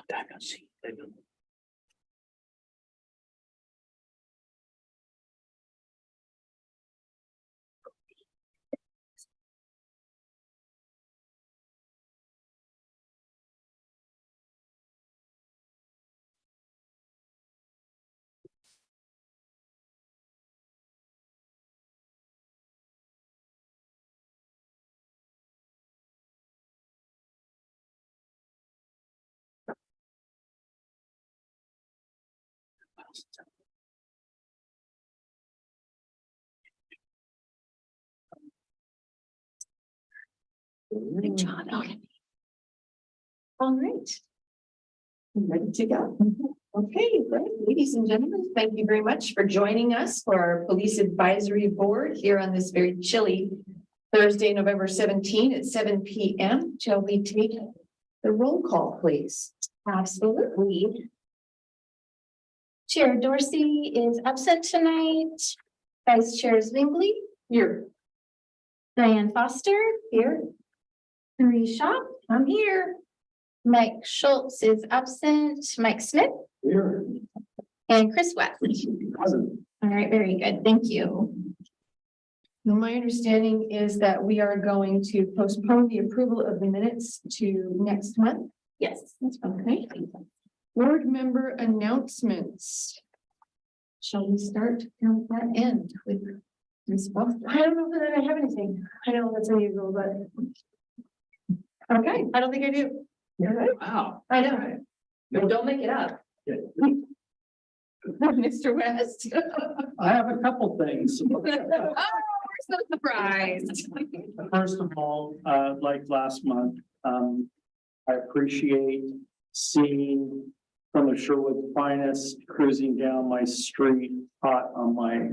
Long time no see. Good job. Okay. All right. Ready to go? Okay, great. Ladies and gentlemen, thank you very much for joining us for our Police Advisory Board here on this very chilly Thursday, November 17 at 7 p.m. Shall we take the roll call, please? Absolutely. Chair Dorsey is absent tonight. Vice Chair Zwingli, Here. Diane Foster, Here. Marie Shaw, I'm here. Mike Schultz is absent, Mike Smith, Here. and Chris West. All right, very good. Thank you. Now, my understanding is that we are going to postpone the approval of the minutes to next month. Yes. Okay. Board member announcements. Shall we start from that end with Ms. Foster? I don't know that I have anything. I know that's unusual, but Okay, I don't think I do. Wow. I know. But don't make it up. Mr. West. I have a couple things. Oh, we're so surprised. First of all, like last month, I appreciate seeing from the Sherwood Finest cruising down my street, hot on my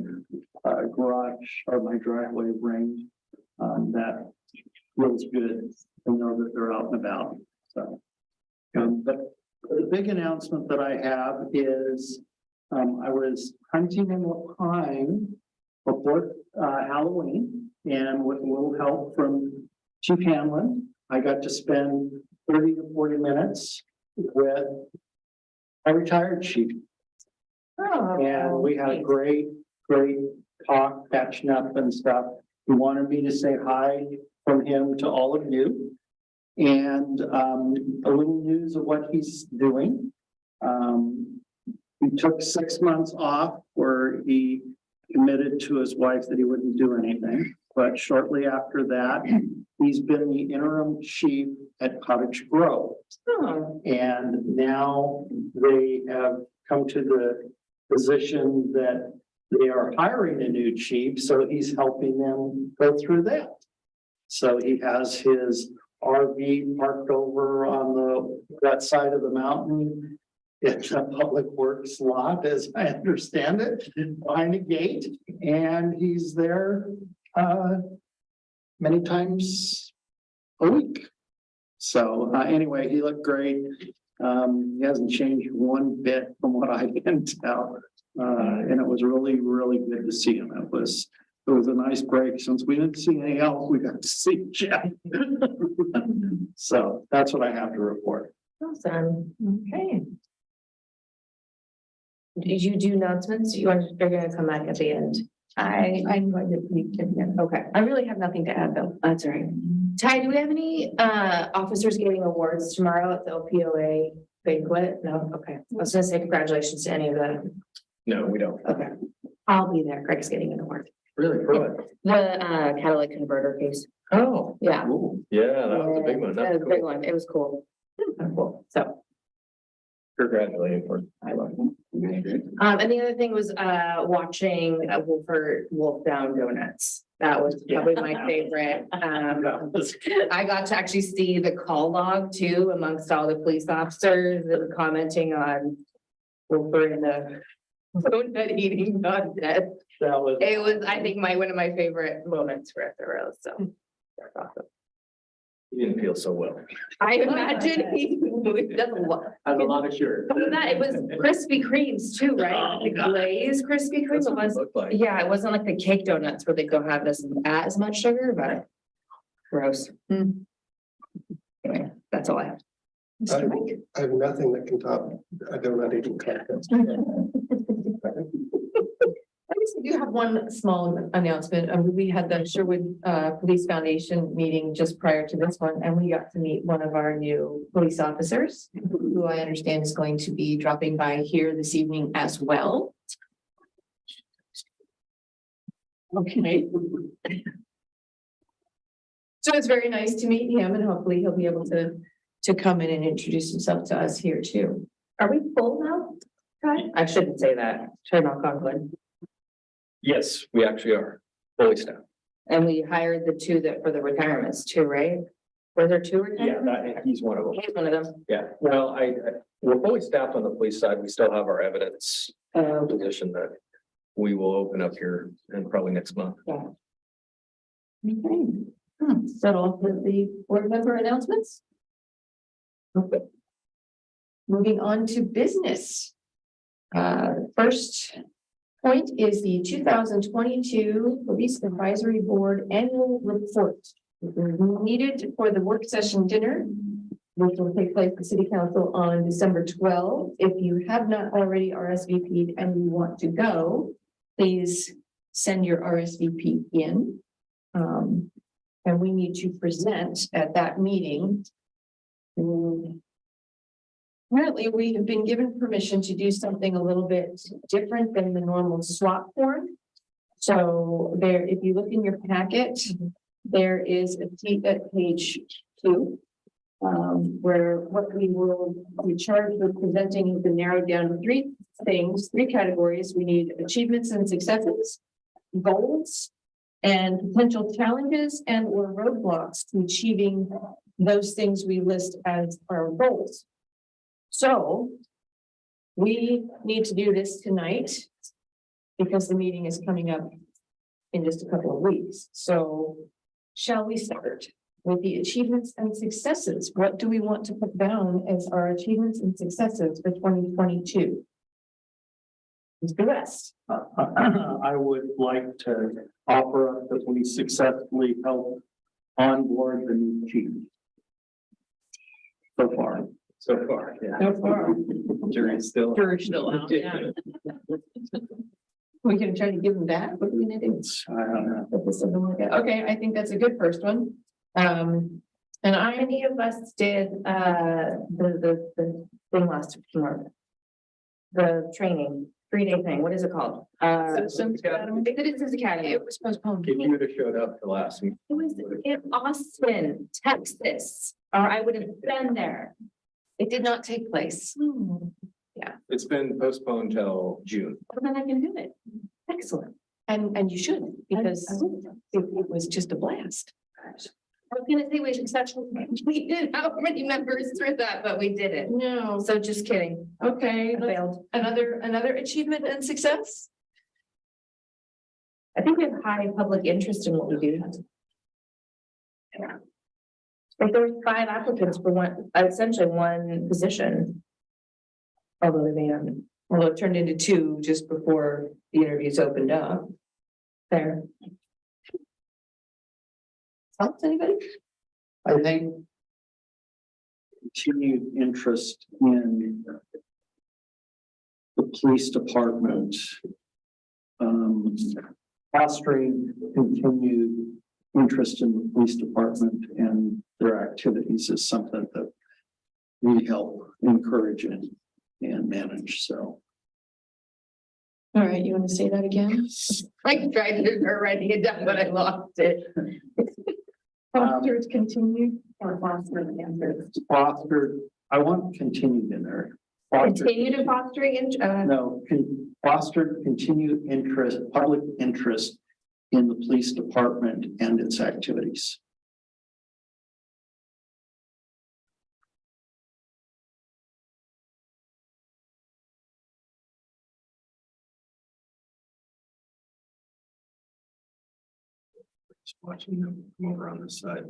garage or my driveway ring. That feels good to know that they're out and about. So, but the big announcement that I have is I was hunting in La Pine before Halloween, and with a little help from Chief Hanlon, I got to spend 30 to 40 minutes with a retired chief. And we had a great talk, catching up and stuff. He wanted me to say hi from him to all of you. And a little news of what he's doing. He took 6 months off where he committed to his wife that he wouldn't do anything. But shortly after that, he's been the interim chief at Cottage Grove. And now they have come to the position that they are hiring a new chief, so he's helping them go through that. So he has his RV parked over on that side of the mountain. It's a public works lot, as I understand it, behind a gate, and he's there many times a week. So anyway, he looked great. He hasn't changed one bit from what I can tell. And it was really, really good to see him. It was a nice break. Since we didn't see any else, we got to see Jeff. So that's what I have to report. Awesome. Okay. Did you do announcements? You're gonna come back at the end. I'm going to leave him here. Okay, I really have nothing to add though. That's all right. Ty, do we have any officers getting awards tomorrow at the OPOA banquet? No, okay. I was gonna say congratulations to any of the, No, we don't. okay. I'll be there. Greg's getting an award. Really? For what? The catalytic converter case. Oh. Yeah. Cool. Yeah, that was a big one. That That's was a big cool. one. It was cool. Cool. So Congratulating for. I love it. And the other thing was watching Wolfdown Donuts. That was probably my favorite. I got to actually see the call log too amongst all the police officers that were commenting on Wolfer and the donut eating contest. That was. It was, I think, one of my favorite moments for SRO. So that's awesome. You didn't feel so well. I imagine he does a lot. I had a lot of sugar. That it was Krispy Kremes too, right? Oh, The God. glazed Krispy Kremes. That's It what it was, looked like. yeah, it wasn't like the cake donuts where they don't have as much sugar, but gross. Anyway, that's all I have. Mr. Mike? I have nothing that can top a donut eating contest. I guess we do have one small announcement. We had the Sherwood Police Foundation meeting just prior to this one, and we got to meet one of our new police officers, who I understand is going to be dropping by here this evening as well. Okay. So it's very nice to meet him, and hopefully he'll be able to come in and introduce himself to us here too. Are we full now? Todd? I shouldn't say that. Try not Conklin. Yes, we actually are fully staffed. And we hired the two that for the retirements too, right? Were there two Yeah, retirements? he's one of them. He's one of them. Yeah, well, we're fully staffed on the police side. We still have our evidence position that we will open up here and probably next month. Okay. Is that all for the board member announcements? Okay. Moving on to business. First point is the 2022 Police Advisory Board Annual Report. Needed for the work session dinner, which will take place at City Council on December 12th. If you have not already RSVP'd and you want to go, please send your RSVP in. And we need to present at that meeting. Apparently, we have been given permission to do something a little bit different than the normal swap form. So there, if you look in your packet, there is a sheet at page 2. Where what we will be charged with presenting has been narrowed down to 3 things, 3 categories. We need achievements and successes, goals, and potential challenges and or roadblocks to achieving those things we list as our goals. So we need to do this tonight because the meeting is coming up in just a couple of weeks. So shall we start with the achievements and successes? What do we want to put down as our achievements and successes for 2022? Mr. West. I would like to offer up that we successfully helped onboard the new chief. So far. So far, yeah. So far. Jury's still. Jury's still out, yeah. We can try to give them back. What are we gonna do? I don't know. If this doesn't work out. Okay, I think that's a good first one. And Many of us did the thing last month. The training, 3-day thing. What is it called? Citizens Academy? Citizens Academy. It was postponed. If you would have showed up the last week. It was in Austin, Texas, or I would have been there. It did not take place. It's been postponed till June. Well, then I can do it. Excellent. And you should, because I would. it was just a blast. I was gonna say we should we did how many members through that, but we did it. No, So just kidding. okay, I failed. another achievement and success. I think we have high public interest in what we do. Like there were 5 applicants for essentially one position. Although they may have, Well, it turned into 2 just before the interviews opened up. there. Thoughts, anybody? I think continued interest in the police department, fostering continued interest in the police department and their activities is something that we help encourage and manage, so. All right, you want to say that again? I tried to writing it down, but I lost it. Fosters continued or foster the answer. Foster, I want continued in there. Foster- Continue to fostering, No, foster continued interest, public interest in the police department and its activities. Just watching them come over on this side.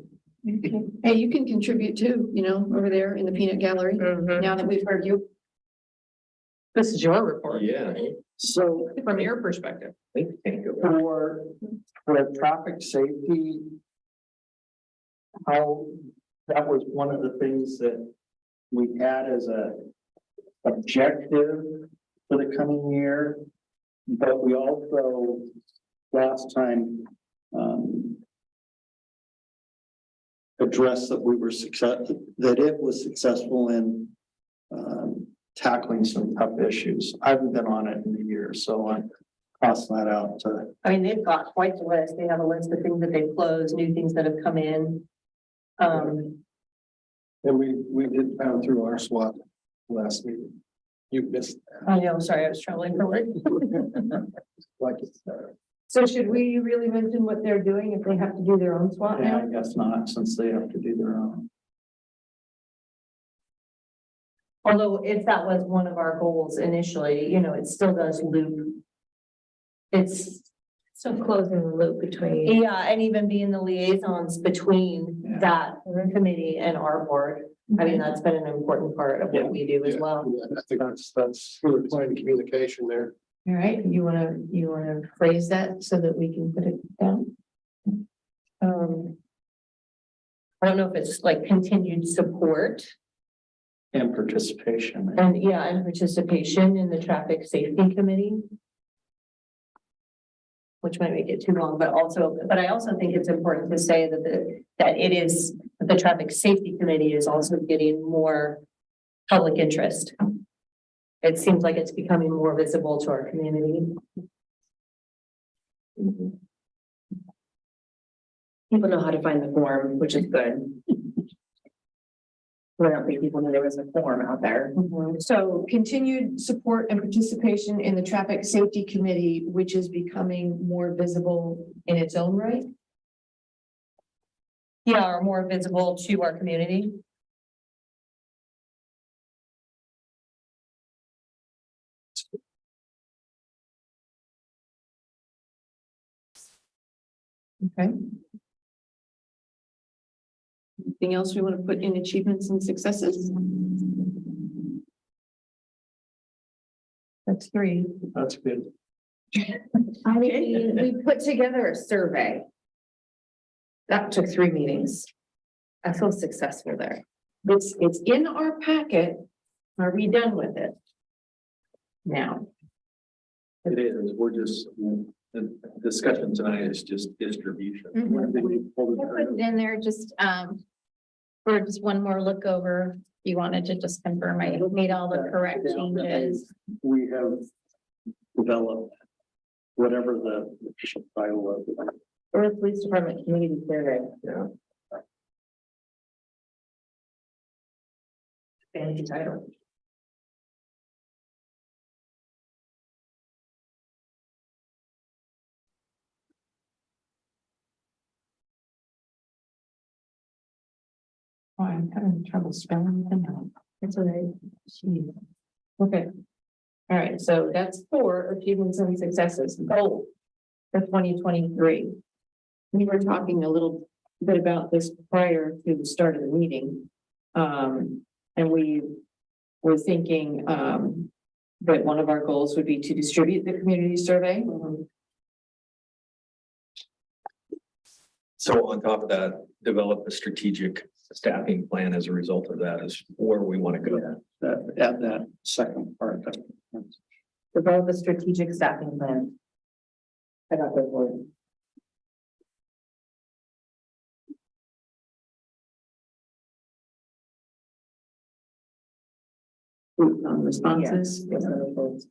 Okay. Hey, you can contribute too, over there in the peanut gallery, now that we've heard you. This is your report. Yeah. So From your perspective. for traffic safety, how, that was one of the things that we had as a objective for the coming year. But we also, last time, addressed that we were that it was successful in tackling some tough issues. I haven't been on it in a year, so I'm crossing that out to. I mean, they've got quite the list. They have a list of things that they've closed, new things that have come in. And we did pound through our SWAT last meeting. You missed that. I know, sorry, I was traveling for work. Like it's, So should we really mention what they're doing if they have to do their own SWAT Yeah, now? I guess not, since they have to do their own. Although if that was one of our goals initially, you know, it still does loop. It's, So closing the loop between. yeah, and even being the liaisons between Yeah. that committee and our board. I mean, that's been an important part of what we do as well. I think that's really playing communication there. All right, you wanna phrase that so that we can put it down? I don't know if it's like continued support And participation. and participation in the traffic safety committee. Which might make it too long, but I also think it's important to say that the traffic safety committee is also getting more public interest. It seems like it's becoming more visible to our community. People know how to find the form, which is good. I don't think people knew there was a form out there. So continued support and participation in the traffic safety committee, which is becoming more visible in its own right. Yeah, or more visible to our community. Okay. Anything else we want to put in achievements and successes? That's three. That's good. We put together a survey. That took 3 meetings. I feel successful there. It's in our packet. Are we done with it? Now, It is, we're just, the discussion tonight is just distribution. I put it in there just, for just one more look over. You wanted to just confirm I made all the correct changes. We have developed whatever the official title of it. Or the police department community survey. Yeah. Fancy title. oh, I'm having trouble spelling them out. That's all right. Jeez. Okay. All right, so that's 4 achievements and successes. Goal for 2023. We were talking a little bit about this prior to the start of the meeting. And we were thinking, that one of our goals would be to distribute the community survey. So on top of that, develop a strategic staffing plan as a result of that is where we want to go. That, add that second part. Develop a strategic staffing plan. I got that word. Responses. Yes, I got those.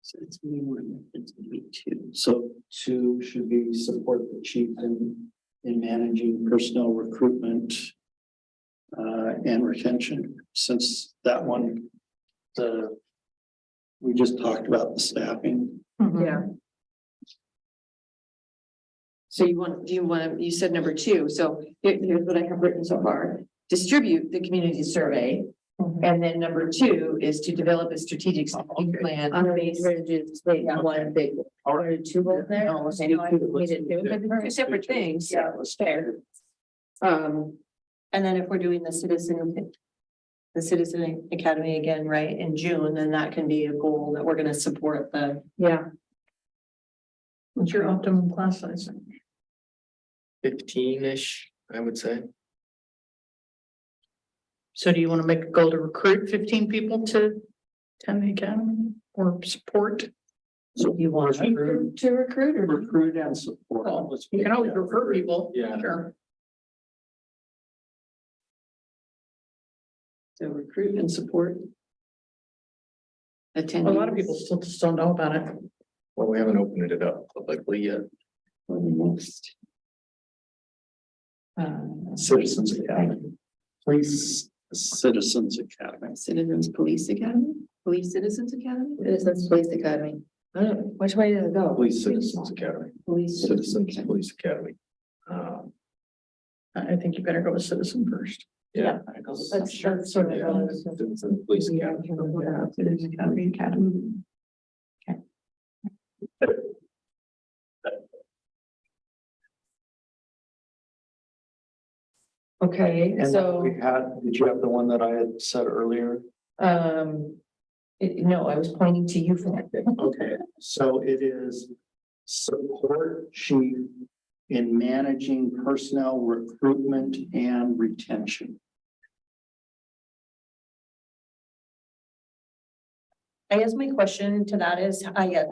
So it's gonna be one, it's gonna be 2. So 2 should be support the chief in managing personnel recruitment and retention, since that one, we just talked about the staffing. Yeah. So you said number 2, so here's what I have written so far. Distribute the community survey. And then number 2 is to develop a strategic staffing plan. I'm gonna do wait, one big, or 2 both there? No, let's Okay, do no, I 2. think we did 2. But they're 2 separate things. Yeah, let's Fair. And then if we're doing the citizen academy again, right, in June, then that can be a goal that we're gonna support the. Yeah. What's your optimum class size? 15-ish, I would say. So do you want to make a goal to recruit 15 people to attend the academy or support? So you want To recruit or? recruit and support. Well, you can always refer people. Yeah. Sure. So recruit and support. A Attendees. lot of people still just don't know about it. Well, we haven't opened it up publicly yet. For the next. Citizens Academy. Police Citizens Academy. Citizens Police Academy, Police Citizens Academy? Citizens Police Academy. I don't know, which way does it go? Police Citizens Academy, Police. Citizens Academy. Police Academy. Um, I think you better go with citizen first. Yeah. That's sort of. Yeah. Citizens Police Academy. Citizens Academy, Academy. Okay, And then so, we had, did you have the one that I had said earlier? no, I was pointing to you for that. Okay, so it is support chief in managing personnel recruitment and retention. I guess my question to that is,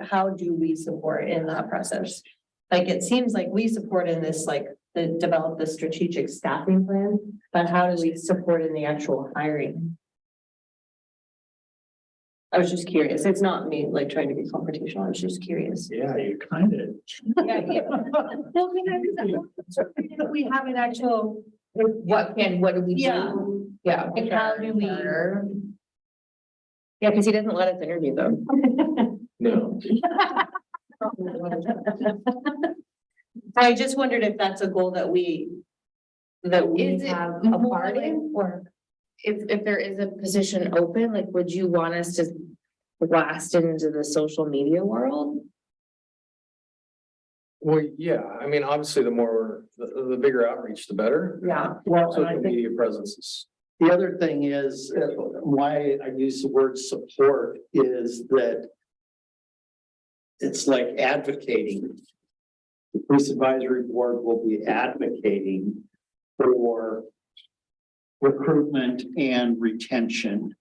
how do we support in that process? Like, it seems like we support in this, like, develop the strategic staffing plan, but how do we support in the actual hiring? I was just curious. It's not me like trying to be confrontational. I was just curious. Yeah, you kind of. Well, we have an actual, What do we Yeah. do? Yeah. like, how do we? Yeah, because he doesn't let us interview them. No, I just wondered if that's a goal that we Is it have more a part like- in, or? If there is a position open, like, would you want us to blast it into the social media world? well, yeah, I mean, obviously, the bigger outreach, the better. Yeah. Well, and I Social think media presence is, the other thing is, why I use the word support is that it's like advocating. The police advisory board will be advocating for recruitment and retention.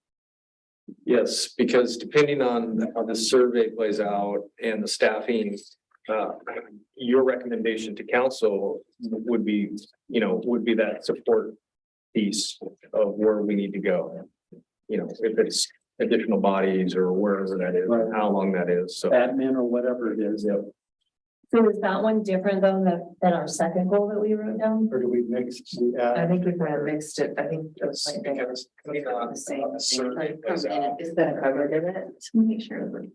yes, because depending on how the survey plays out and the staffing, your recommendation to council would be, would be that support piece of where we need to go. If it's additional bodies or wherever that is, Right. how long that is, so. Admin or whatever it is. Yep. So is that one different though than our second goal that we wrote down? Or do we mix? I think we kind of mixed it. I think it's like Because depending on the same. how the survey plays out. Is that covered in it? Just want to make sure.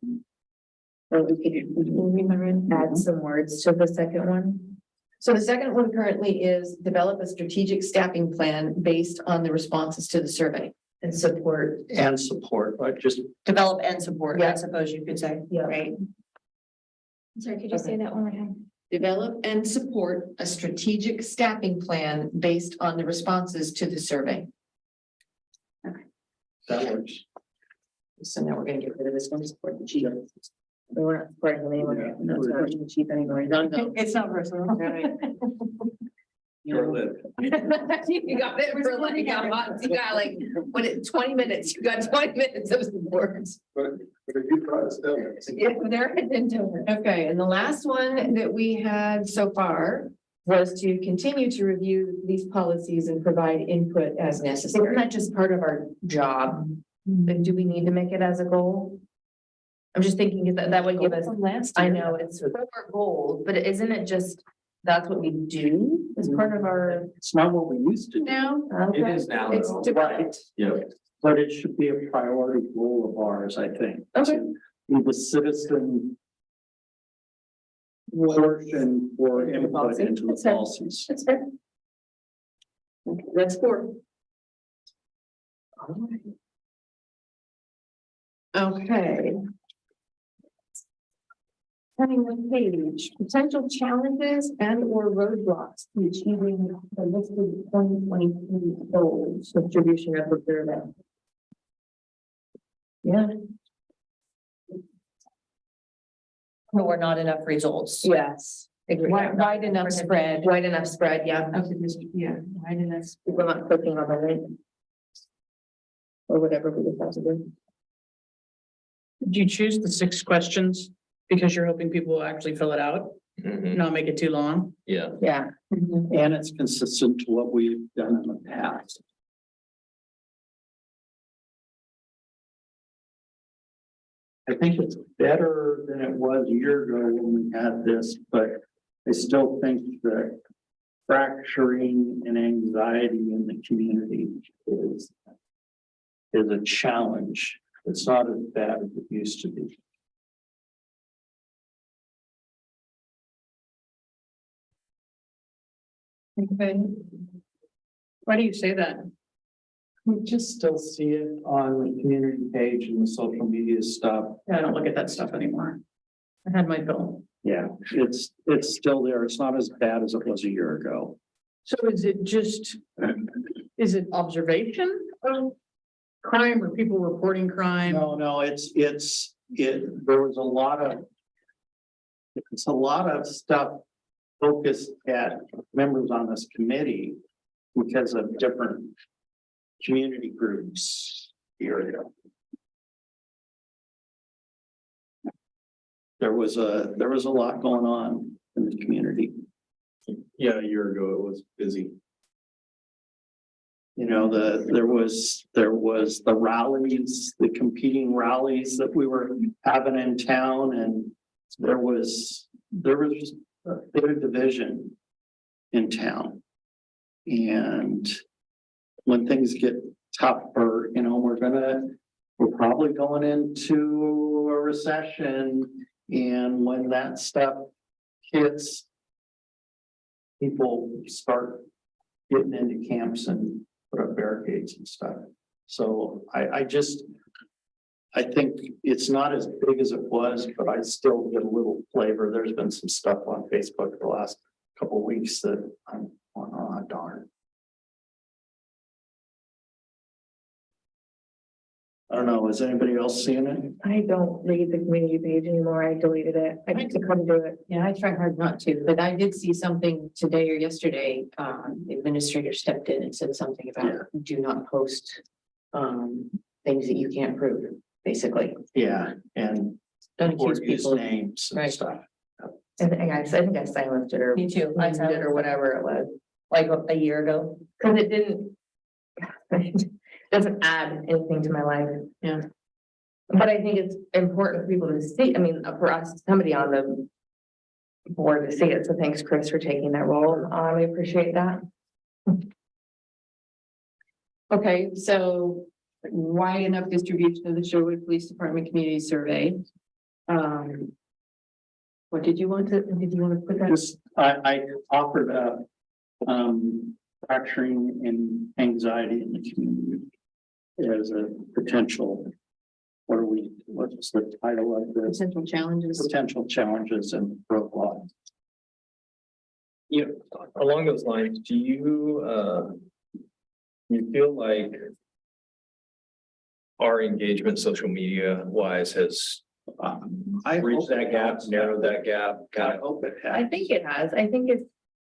Or we could add some words to the second one. So the second one currently is develop a strategic staffing plan based on the responses to the survey. And support. And support, but just Develop and support, I Yeah. suppose you could say, Yeah. right? Sorry, could you say that one more time? Develop and support a strategic staffing plan based on the responses to the survey. that works. So now we're gonna get rid of this one, support the chief. We're not supporting them anymore. We're not supporting the chief anymore. No. It's not personal. Short-lived. You got it for like, you got like, 20 minutes, you got 20 minutes of support. But if you try to sell it. Yeah, there it didn't. Okay, and the last one that we had so far was to continue to review these policies and provide input as Isn't necessary. that just part of our job? But do we need to make it as a goal? I'm just thinking that would give us, I know it's for our goals, but isn't it just, that's what we do as part of our? It's not what we used to do, Now, It is now, it's though. different. Yeah. but it should be a priority goal of ours, I think. Okay. to Be the citizen portion for input into the That's fair. policies. That's fair. That's 4. Okay. Turning the page, potential challenges and or roadblocks to achieving the listed 2023 goals. Distribution of the survey. Yeah. or not enough results. Yes. Agree. Wide enough spread. Wide enough spread, yeah. Yeah, wide enough. People not clicking on the link. Or whatever we decide to do. Did you choose the 6 questions because you're hoping people will actually fill it out, Mhm. not make it too long? Yeah. Yeah. And it's consistent to what we've done in the past. I think it's better than it was a year ago when we had this, but I still think that fracturing and anxiety in the community is a challenge. It's not as bad as it used to be. Okay. Why do you say that? We just still see it on the community page and the social media stuff. Yeah, I don't look at that stuff anymore. I had my fill. Yeah, it's still there. It's not as bad as it was a year ago. So is it just, is it observation of crime or people reporting crime? No, there was a lot of stuff focused at members on this committee because of different community groups here. There was a lot going on in the community. Yeah, a year ago it was busy. You know, there was the rallies, the competing rallies that we were having in town, and there was just a bit of division in town. And when things get tougher, you know, we're probably going into a recession, and when that stuff hits, people start getting into camps and put up barricades and stuff. So I think it's not as big as it was, but I still get a little flavor. There's been some stuff on Facebook the last couple of weeks that I'm on, oh darn. I don't know, is anybody else seeing it? I don't read the community page anymore. I deleted it. I need to come do it. Yeah, I try hard not to, but I did see something today or yesterday, the administrator stepped in and said something about do not post things that you can't prove, basically. Yeah, and Don't or accuse use people. names and Right. stuff. I think I silenced it or Me too. I muted it or whatever it was. Like a year ago. Cause it didn't. It doesn't add anything to my life. Yeah. But I think it's important for people to see, I mean, for us, somebody on the board to see it. So thanks, Chris, for taking that role. We appreciate that. Okay, so wide enough distribution of the Sherwood Police Department Community Survey. What did you want to put that? Just, I offered up, fracturing and anxiety in the community as a potential, what's the title of this? Potential challenges. Potential challenges and roadblocks. You know, along those lines, do you feel like our engagement social media wise has I reached hope that it gap, has. narrowed that gap, I kind of? hope it has. I think it has. I think it's,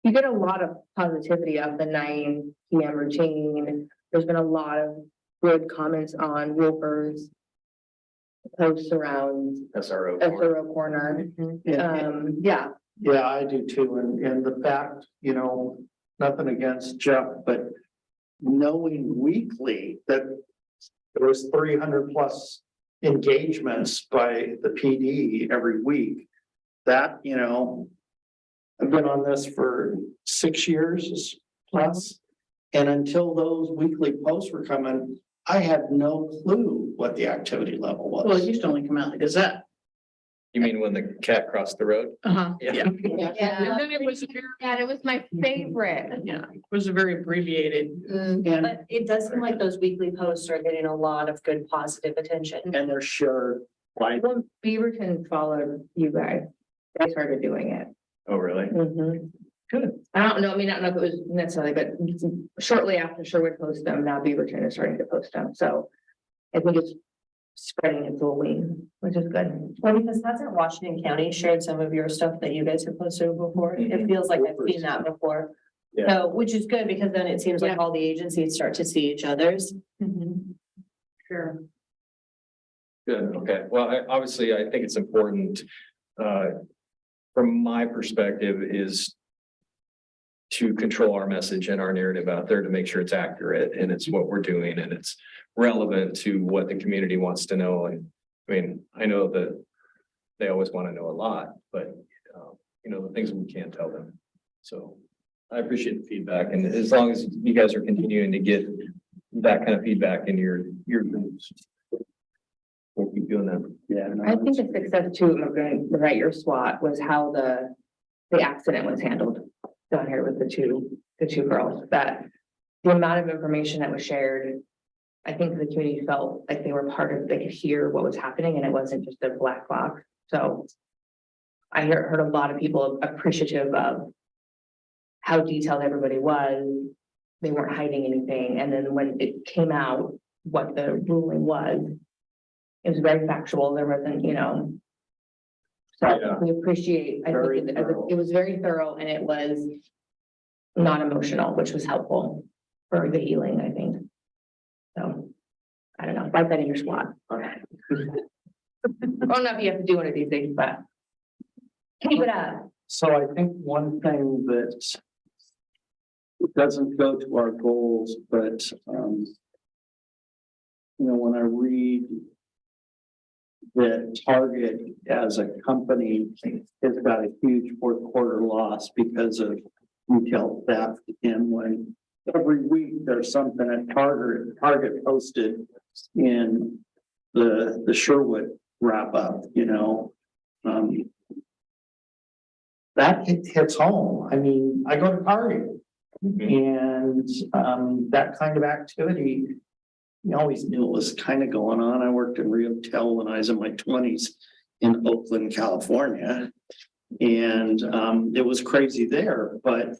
you get a lot of positivity of the 9 PM routine. There's been a lot of good comments on Wolfers. Posts around SRO. SRO corner. Yeah, Yeah, I do too. And the fact, you know, nothing against Jeff, but knowing weekly that there was 300 plus engagements by the PD every week, that, you know, I've been on this for 6 years plus. And until those weekly posts were coming, I had no clue what the activity level was. Well, it used to only come out in the Gazette. You mean when the cat crossed the road? Uh-huh, Yeah. yeah. And then it was, yeah, it was my favorite. yeah, it was a very abbreviated. And, But it does seem like those weekly posts are getting a lot of good positive attention. and they're shared by, When Beaverton followed you guys, they started doing it. Oh, really? Good. I don't know, I mean, I don't know if it was necessarily, but shortly after Sherwood posted them, now Beaverton is starting to post them, so. I think it's spreading its little wing, which is good. Well, because hasn't Washington County shared some of your stuff that you guys have posted before? It feels like I've seen that before. Yeah. So, which is good because then it seems like Yeah. all the agencies start to see each other's. Sure. Good, okay. Well, obviously, I think it's important, from my perspective, is to control our message and our narrative out there to make sure it's accurate and it's what we're doing and it's relevant to what the community wants to know. And I mean, I know that they always want to know a lot, but the things we can't tell them. So I appreciate the feedback, and as long as you guys are continuing to get that kind of feedback in your groups, we'll keep doing that. Yeah. no, I think the success too, of going right your SWAT was how the accident was handled down here with the two girls, that the amount of information that was shared. I think the community felt like they were part of, they could hear what was happening and it wasn't just a black box. So I heard a lot of people appreciative of how detailed everybody was. They weren't hiding anything. And then when it came out, what the ruling was, it was very factual. There wasn't, so Yeah. we appreciate, I Very think thorough. it was very thorough and it was not emotional, which was helpful for the healing, I think. So, I don't know, write that in your SWAT. I don't know if you have to do one of these things, but keep it up. So I think one thing that doesn't go to our goals, but, when I read that Target as a company has got a huge fourth quarter loss because of retail theft, and when every week there's something at Target posted in the Sherwood wrap up, that hits home. I mean, I go to Target and, that kind of activity, you always knew it was kind of going on. I worked in retail when I was in my 20s in Oakland, California. And, it was crazy there, but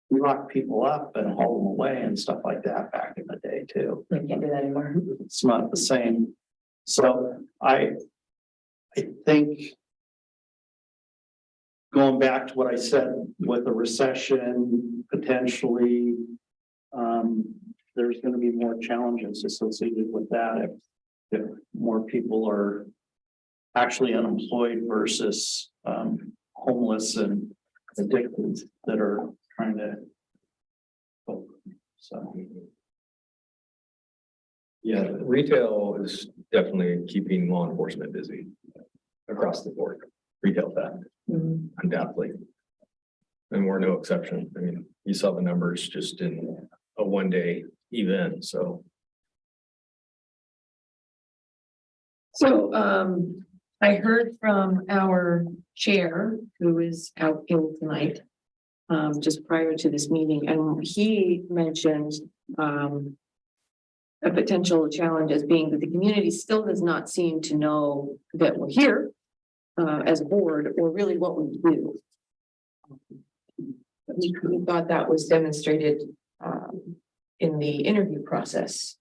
we locked people up and hauled them away and stuff like that back in the day too. We can't do that anymore. It's not the same. So I think going back to what I said with the recession, potentially, there's going to be more challenges associated with that if more people are actually unemployed versus homeless and addicted that are trying to cope. So. Yeah, retail is definitely keeping law enforcement busy across the board, retail theft, undoubtedly. And we're no exception. I mean, you saw the numbers just in a one-day event, so. So, I heard from our chair, who is out ill tonight, just prior to this meeting, and he mentioned, a potential challenge as being that the community still does not seem to know that we're here, as a board, or really what we do. We thought that was demonstrated, in the interview process.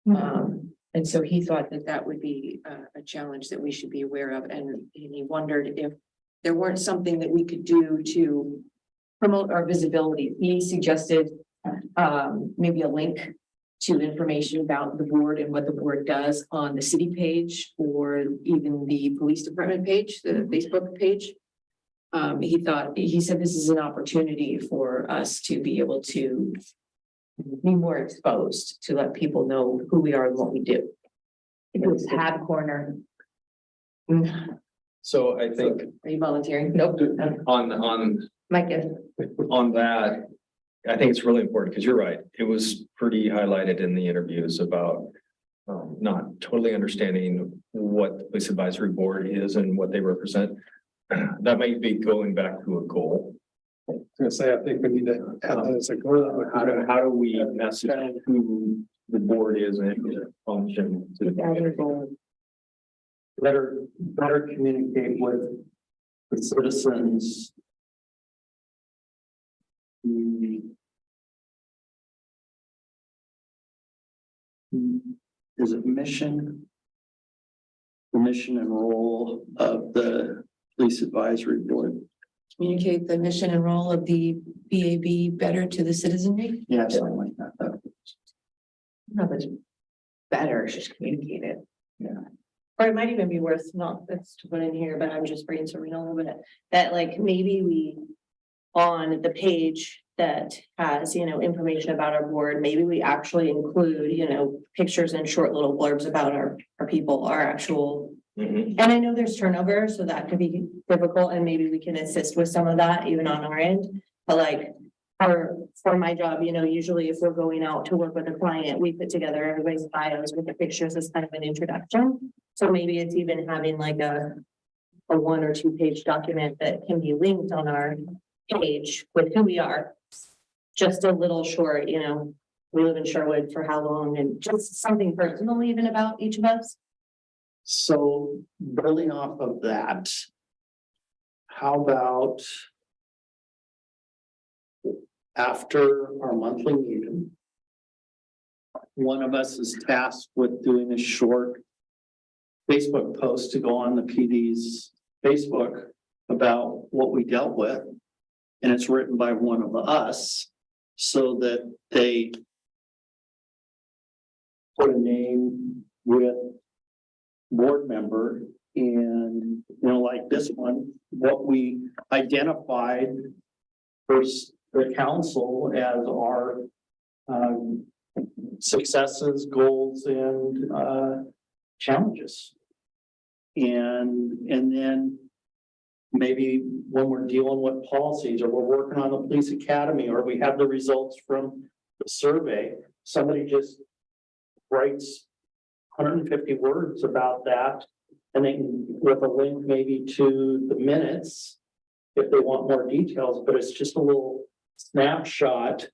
And so he thought that that would be a challenge that we should be aware of, and he wondered if there weren't something that we could do to promote our visibility. He suggested maybe a link to information about the board and what the board does on the city page, or even the police department page, the Facebook page. He said this is an opportunity for us to be able to be more exposed, to let people know who we are and what we do. It was tab corner. So I think Are you volunteering? Nope. on Mike is. that, I think it's really important because you're right. It was pretty highlighted in the interviews about not totally understanding what the police advisory board is and what they represent. That might be going back to a goal. I was gonna say, I think we need to add that as a goal. How do we message who the board is and its function to the goal? Better communicate with the citizens. is it mission? The mission and role of the police advisory board. Communicate the mission and role of the BAB better to the citizenry. Yeah, something like that. Not that it's better, it's just communicate it. Or it might even be worth not, it's to put in here, but I'm just brainstorming a little bit, that like maybe we. On the page that has, information about our board, maybe we actually include, pictures and short little blurbs about our people, our actual. Mhm. And I know there's turnover, so that could be difficult, and maybe we can assist with some of that even on our end. But like, for my job, usually if we're going out to work with a client, we put together everybody's bios with the pictures as kind of an introduction. So maybe it's even having like a 1 or 2 page document that can be linked on our page with who we are. Just a little short, we live in Sherwood for how long, and just something personal even about each of us. So building off of that, how about after our monthly meeting, one of us is tasked with doing a short Facebook post to go on the PD's Facebook about what we dealt with. And it's written by one of us so that they put a name with board member and, like this one, what we identified for the council as our successes, goals, and challenges. And then maybe when we're dealing with policies, or we're working on the police academy, or we have the results from the survey, somebody just writes 150 words about that, and they can, with a link maybe to the minutes if they want more details, but it's just a little snapshot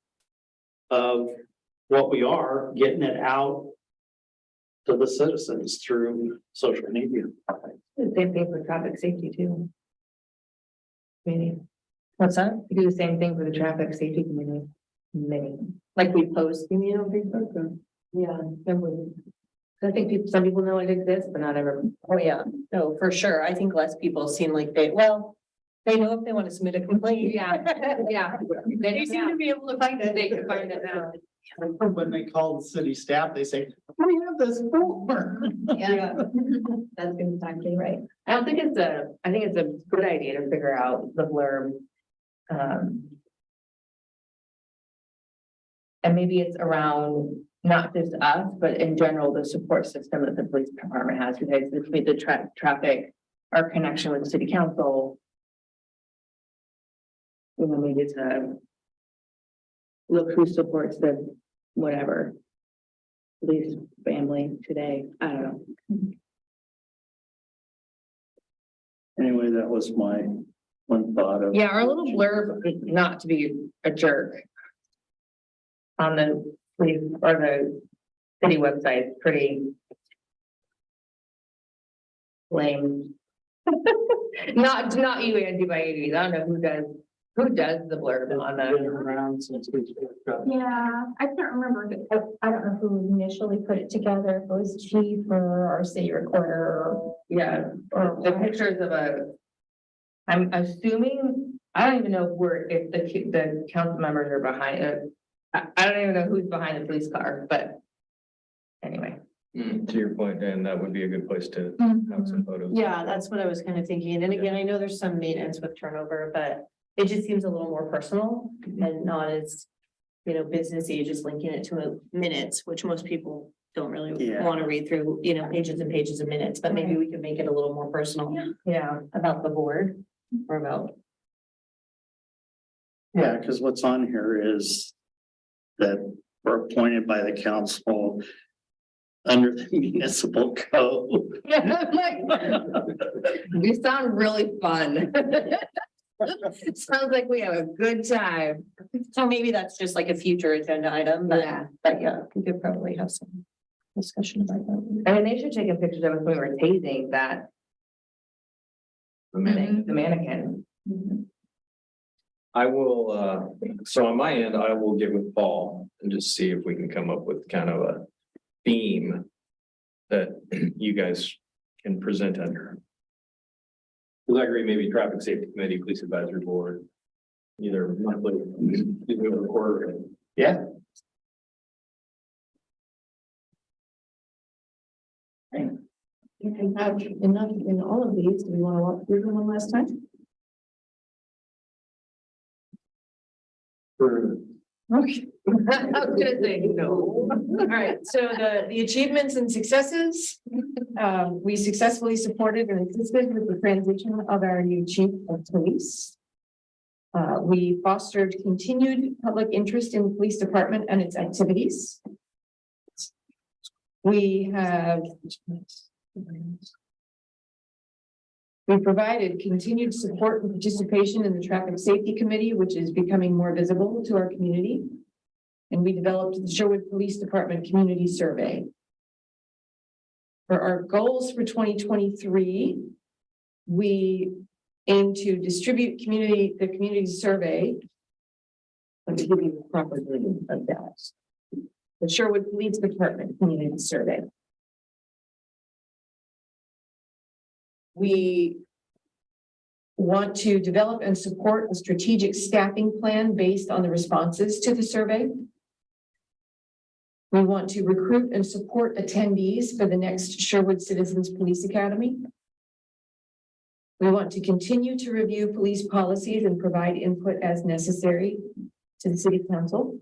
of what we are, getting it out to the citizens through social media. Same thing for traffic safety too. Maybe, What's that? we do the same thing for the traffic safety committee. Many, Like we post, you mean, on Facebook? Or- yeah, I think some people know it exists, but not everyone. Oh, yeah, no, for sure. I think less people seem like they know if they want to submit a complaint. Yeah. They seem to be able to find it. They can find it now. When they call the city staff, they say, we have this form. Yeah. That's good time to right. I think it's a good idea to figure out the blurb. And maybe it's around not just us, but in general, the support system that the police department has, because between the traffic, our connection with the city council. Maybe it's look who supports the whatever. Police family today, I don't know. Anyway, that was my one thought of. Yeah, our little blurb, not to be a jerk. On the police or the city website, is pretty. Lame. Not you, Andy, by any means. I don't know who does the blurb on Been the, around since we picked up. Yeah, I can't remember. I don't know who initially put it together, if it was chief or our city recorder yeah, or. the pictures of I'm assuming, I don't even know if the council members are behind it. I don't even know who's behind the police car, but. Anyway. To your point, Dan, that would be a good place to have some photos. Yeah, that's what I was kind of thinking. And again, I know there's some maintenance with turnover, but it just seems a little more personal and not as, businessy, just linking it to minutes, which most people don't really Yeah. want to read through, pages and pages of minutes, but maybe we can make it a little more personal. Yeah. About the board or about. Yeah, because what's on here is that we're appointed by the council under the municipal code. You sound really fun. Sounds like we have a good time. So maybe that's just like a future agenda item, but, Yeah. but yeah, we could probably have some discussion about that. I mean, they should take a picture of us when we were tasing that. The mannequin. I will, so on my end, I will get with Paul and just see if we can come up with kind of a theme that you guys can present under. Because I agree, maybe traffic safety committee, police advisory board, either monthly, either quarterly. Yeah. You can have enough in all of these. Do we want to walk through them one last time? Okay. I was gonna say no. All right, so the achievements and successes. We successfully supported and assisted with the transition of our new chief of police. We fostered continued public interest in the police department and its activities. We provided continued support and participation in the traffic safety committee, which is becoming more visible to our community. And we developed the Sherwood Police Department Community Survey. For our goals for 2023, we aim to distribute the community survey. Let me give you the proper name of that. The Sherwood Police Department Community Survey. We want to develop and support a strategic staffing plan based on the responses to the survey. We want to recruit and support attendees for the next Sherwood Citizens Police Academy. We want to continue to review police policies and provide input as necessary to the City Council.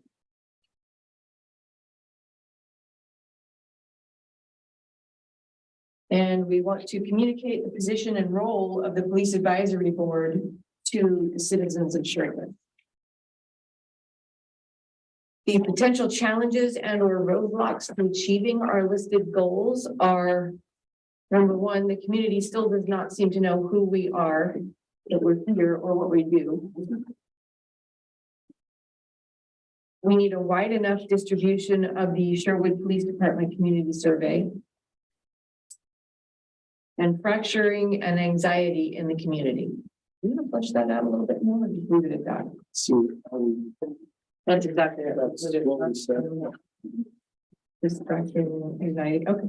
And we want to communicate the position and role of the Police Advisory Board to the citizens of Sherwood. The potential challenges and or roadblocks to achieving our listed goals are, number one, the community still does not seem to know who we are, that we're here, or what we do. We need a wide enough distribution of the Sherwood Police Department Community Survey. And fracturing and anxiety in the community. You want to flesh that out a little bit more, or just leave it at that? So, That's exactly it. That's what we said. This fracturing and anxiety, okay.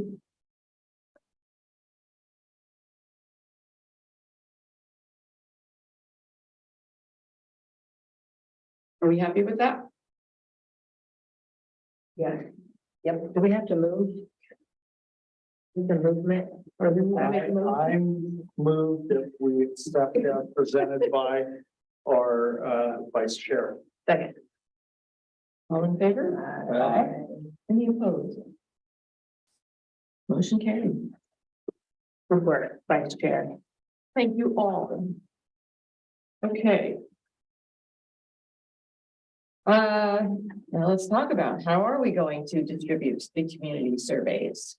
Are we happy with that? Yeah. Yep. Do we have to move? The movement or I'm moved that we accept that presented by our vice chair. Second. All in favor? Any opposed? Motion carried. report, Vice Chair? Thank you all. Okay. Now let's talk about how are we going to distribute the community surveys?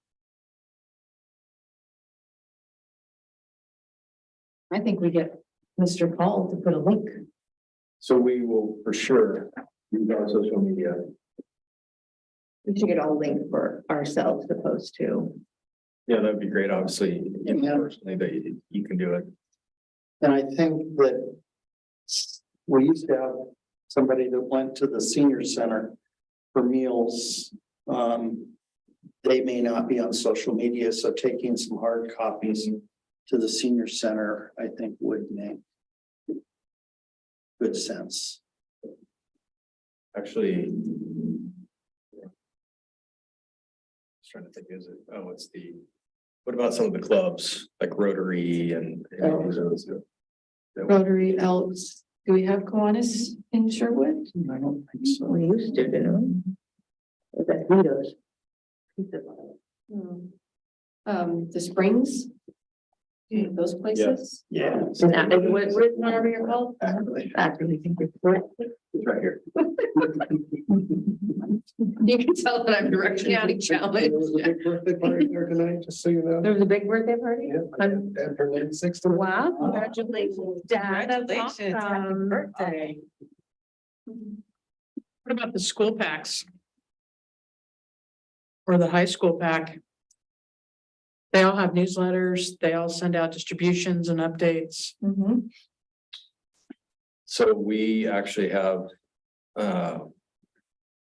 I think we get Mr. Paul to put a link. So we will for sure use our social media. We should get all linked for ourselves to post to. Yeah, that'd be great. Obviously, you Yeah. personally that you can do it. And I think that we used to have somebody that went to the senior center for meals. They may not be on social media, so taking some hard copies to the senior center, I think would make good sense. Actually. Just trying to think, is it, oh, it's the, what about some of the clubs like Rotary and those? Rotary, Elks. Do we have Kiwanis in Sherwood? I don't think so. We used to, didn't we? Is that Vito's? The Springs? Those places? Yeah. And that is what, whatever you're called? I really think it's worth it. It's right here. You can tell that I'm directionally challenged. There was a big birthday party there tonight, just so you know. There was a big birthday party? Yeah, and her name's 60. Wow, congratulations, Dad. That's Congratulations, happy awesome. birthday. What about the school packs? Or the high school pack? They all have newsletters, they all send out distributions and updates. Mhm. So we actually have,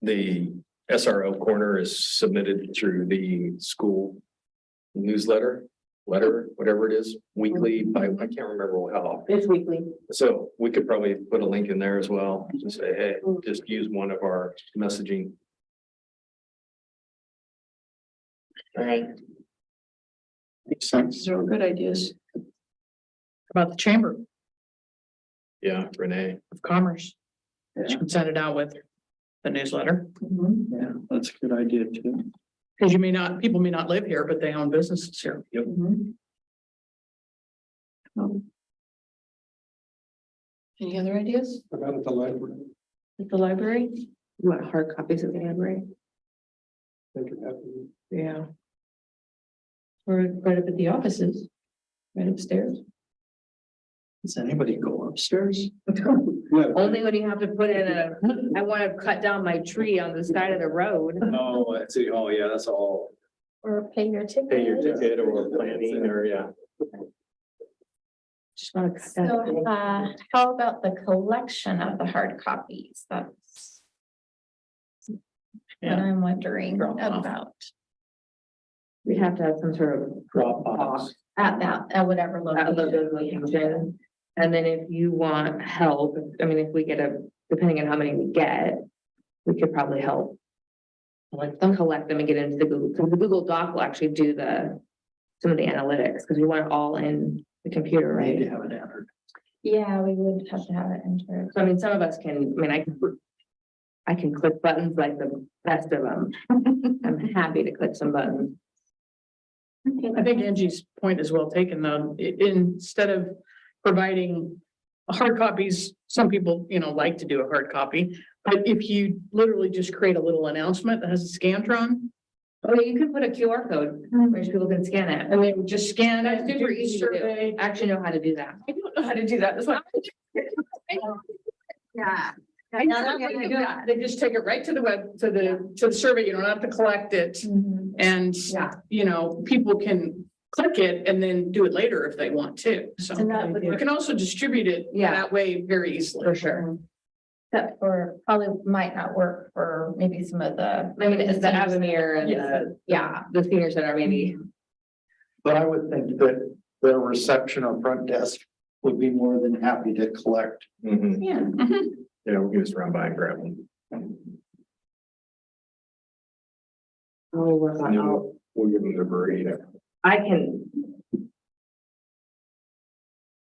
the SRO corner is submitted through the school newsletter, letter, whatever it is, weekly, I can't remember how. It's weekly. So we could probably put a link in there as well, to say, hey, just use one of our messaging. Right. Makes sense. These are all good ideas. About the Chamber Yeah, Renee. of Commerce. You can send it out with the newsletter, Yeah, that's a good idea too. because people may not live here, but they own businesses here. Any other ideas About at the library, at the library? What, hard copies of the library? they could have them. Yeah. Or right up at the offices, right upstairs? Does anybody go upstairs? Yeah, Only when you have to put in I want to cut down my tree on the side of the road. Oh, at City Hall, yeah, that's all. Or pay your ticket. Pay your ticket or planning or, yeah. Just want to cut down. So, how about the collection of the hard copies? That's what Yeah. I'm wondering Drop off. about We have to have some sort of Drop box. at whatever location. location. And then if you want help, I mean, if we get depending on how many we get, we could probably help. Collect them and get into the Google, because the Google Doc will actually do some of the analytics, because we want it all in the computer, Need to right? have it entered. Yeah, we would have to have it entered. So I mean, some of us can, I mean, I can click buttons like the best of them. I'm happy to click some buttons. I think Angie's point is well taken, though. Instead of providing hard copies, some people, like to do a hard copy. But if you literally just create a little announcement that has a Scantron, Oh, you can put a QR code, which people can scan it. and they would just scan it. That's super do the easy to do. survey. I actually know how to do that. I don't know how to do that. That's why. Yeah. They just take it right to the web, to the survey. You don't have to collect it. And, Yeah. people can click it and then do it later if they want to. So And that would you can also distribute it Yeah. that way very easily. For sure. Except for, probably might not work for maybe some of the. I mean, it's the Avamere and the senior center, maybe. But I would think that the reception or front desk would be more than happy to collect. Mhm. Yeah. Mhm. Yeah, we'll just run by and grab them. We'll work on all. We'll give them the burrito. I can.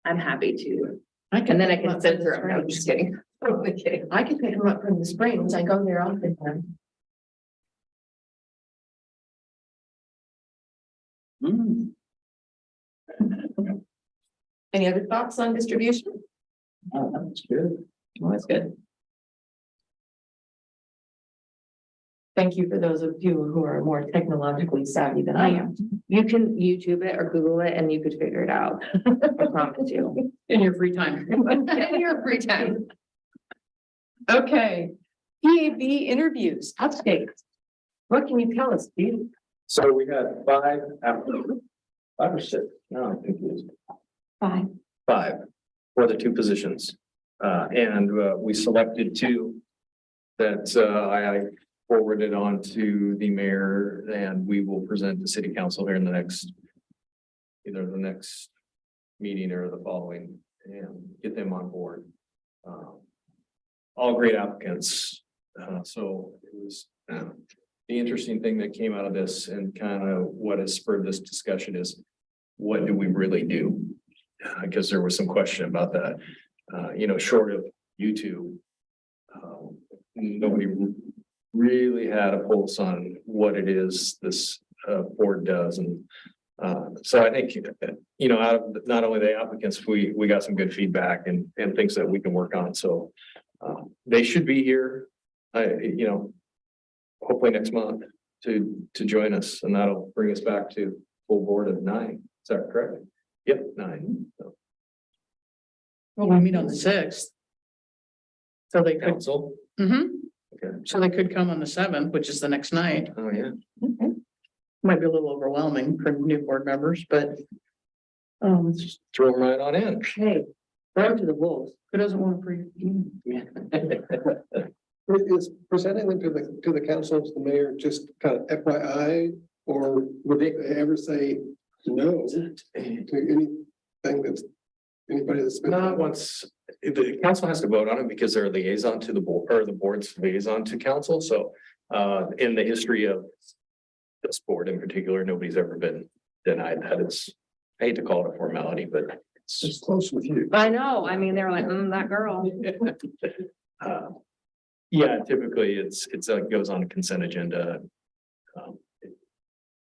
I'm happy to, And and then I can censor them. No, I'm just kidding. Totally kidding. I can pick them up from the Springs. I go there often. Any other thoughts on distribution? Oh, that's good. Oh, that's good. Thank you for those of you who are more technologically savvy than I am. You can YouTube it or Google it and you could figure it out. I promise you. In your free time. In your free time. Okay, PAB interviews, updates. What can you tell us, Steve? So we had 5 applicants, 5 or 6, no, I think it was Bye. 5 for the 2 positions. We selected 2 that I forwarded on to the mayor, and we will present to city council here in either the next meeting or the following, and get them on board. All great applicants. So it was, the interesting thing that came out of this and kind of what has spurred this discussion is, what do we really do? Because there was some question about that, short of YouTube. Nobody really had a pulse on what it is this board does. And so I think, out of not only the applicants, we got some good feedback and things that we can work on. So they should be here, hopefully next month to join us, and that'll bring us back to full board of 9. Is that correct? Yep, 9. So, Well, we meet on the 6th. So they could, council, okay. so they could come on the 7th, which is the next night. Oh, yeah. Might be a little overwhelming for new board members, but. Just throw them right on in. Hey, throw to the wolves. Who doesn't want to pre? Is presenting them to the council, to the mayor, just kind of FYI, Or would they ever say no to anything that's, anybody that's been? Not once, the council has to vote on it because they're a liaison to the board, or the board's liaison to council, so. In the history of this board in particular, nobody's ever been denied that. It's, I hate to call it a formality, but It's it's. close with you. I know, I mean, they're like, that girl. Yeah, typically it's, goes on a consent agenda.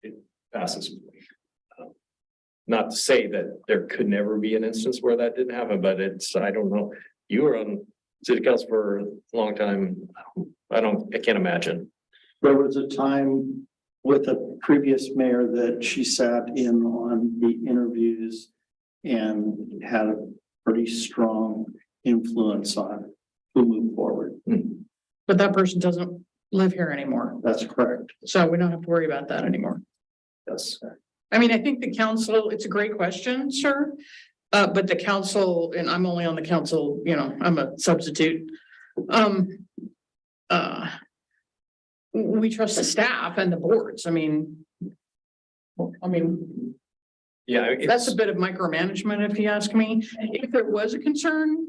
It passes. Not to say that there could never be an instance where that didn't happen, but it's, I don't know. You were on city council for a long time. I can't imagine. There was a time with a previous mayor that she sat in on the interviews and had a pretty strong influence on who moved forward. But that person doesn't live here anymore, That's correct. so we don't have to worry about that anymore. Yes. I mean, I think the council, it's a great question, sir. But the council, and I'm only on the council, you know, I'm a substitute. We trust the staff and the boards. I mean, Yeah. that's a bit of micromanagement, if you ask me. If there was a concern,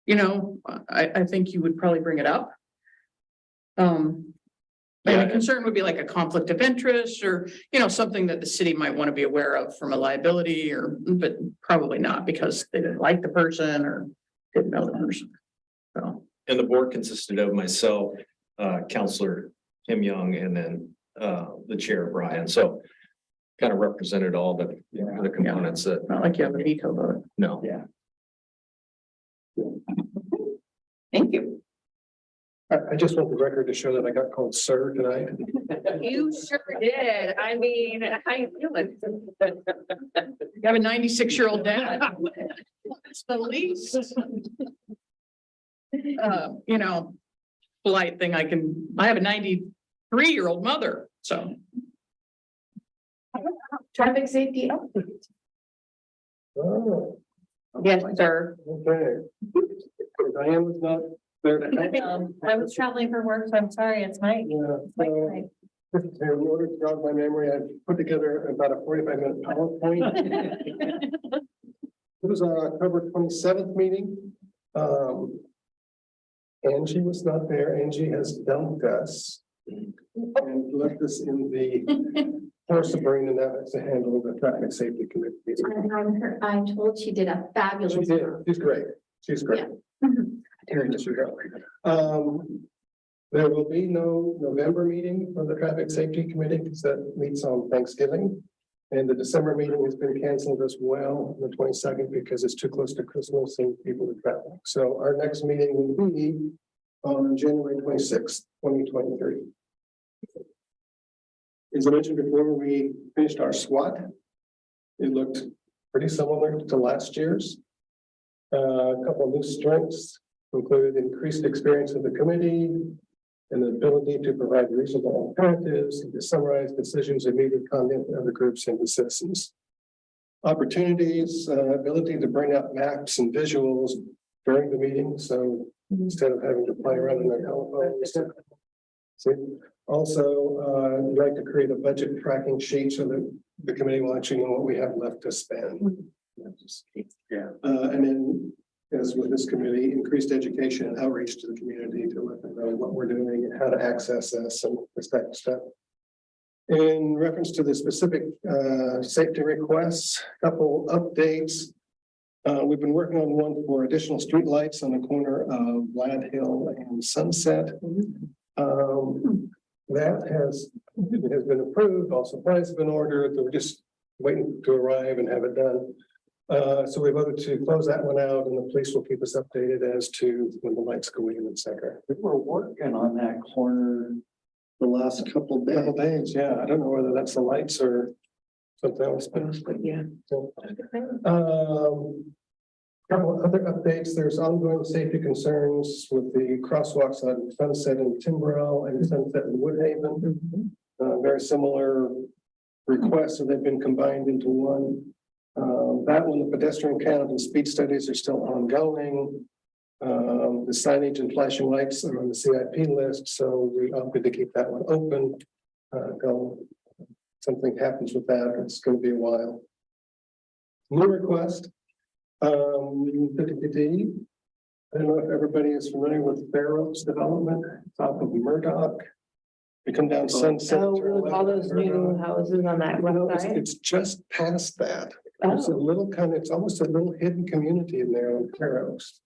you know, I think you would probably bring it up. And a concern would be like a conflict of interest or, you know, something that the city might want to be aware of from a liability but probably not because they didn't like the person or didn't know the person. So, And the board consisted of myself, Counselor Kim Young, and then the chair, Brian. So kind of represented all the components that, not like you have a veto vote. no. Yeah. Thank you. I just want the record to show that I got called sir tonight. You sure did. I mean, how you feeling? You have a 96-year-old dad. That's the least. You know, polite thing I have a 93-year-old mother, so. Traffic safety update. Oh, Yes, sir. okay. Diane was not there. I was traveling for work, so I'm sorry, it's my. Yeah, so, in order to jog my memory, I put together about a 45-minute PowerPoint. It was our October 27th meeting. Angie was not there. Angie has dumped us and left us in the force of Sabrina now to handle the traffic safety committee. I'm told she did a fabulous She did. job. She's great. She's great. Terry just forgot. There will be no November meeting for the traffic safety committee because that meets on Thanksgiving. And the December meeting has been canceled as well, on the 22nd, because it's too close to Christmas and people to travel. So our next meeting will be on January 26th, 2023. As I mentioned before, we finished our SWOT. It looked pretty similar to last year's. A couple of new strengths included increased experience of the committee and the ability to provide reasonable alternatives and to summarize decisions and meeting content of the groups and the citizens. Opportunities, ability to bring up maps and visuals during the meeting. So instead of having to play around on their telephones. So also, we'd like to create a budget tracking sheet so that the committee will actually know what we have left to spend. Yeah. And then, as with this committee, increased education and outreach to the community to let them know what we're doing and how to access us and this type of stuff. In reference to the specific safety requests, couple updates. We've been working on one for additional streetlights on the corner of Glad Hill and Sunset. That has been approved. All supplies have been ordered. We're just waiting to arrive and have it done. So we voted to close that one out, and the police will keep us updated as to when the lights go in, et cetera. We were working on that corner the last couple of Couple days. days, yeah. I don't know whether that's the lights or something else, but Yeah. so, couple other updates. There's ongoing safety concerns with the crosswalks on Sunset and Timberell and Sunset and Woodhaven. Very similar requests, so they've been combined into one. That one, the pedestrian count and speed studies are still ongoing. The signage and flashing lights are on the CIP list, so we opted to keep that one open. Go something happens with that, it's gonna be a while. New request. I don't know if everybody is familiar with Fair Oaks development, it's off of Murdoch. You come down Sunset. Oh, turn with all left those on new Murdoch. houses on that No, west side. it's just past that. It's a little kind of, it's almost a little hidden community in there on Fair Oaks.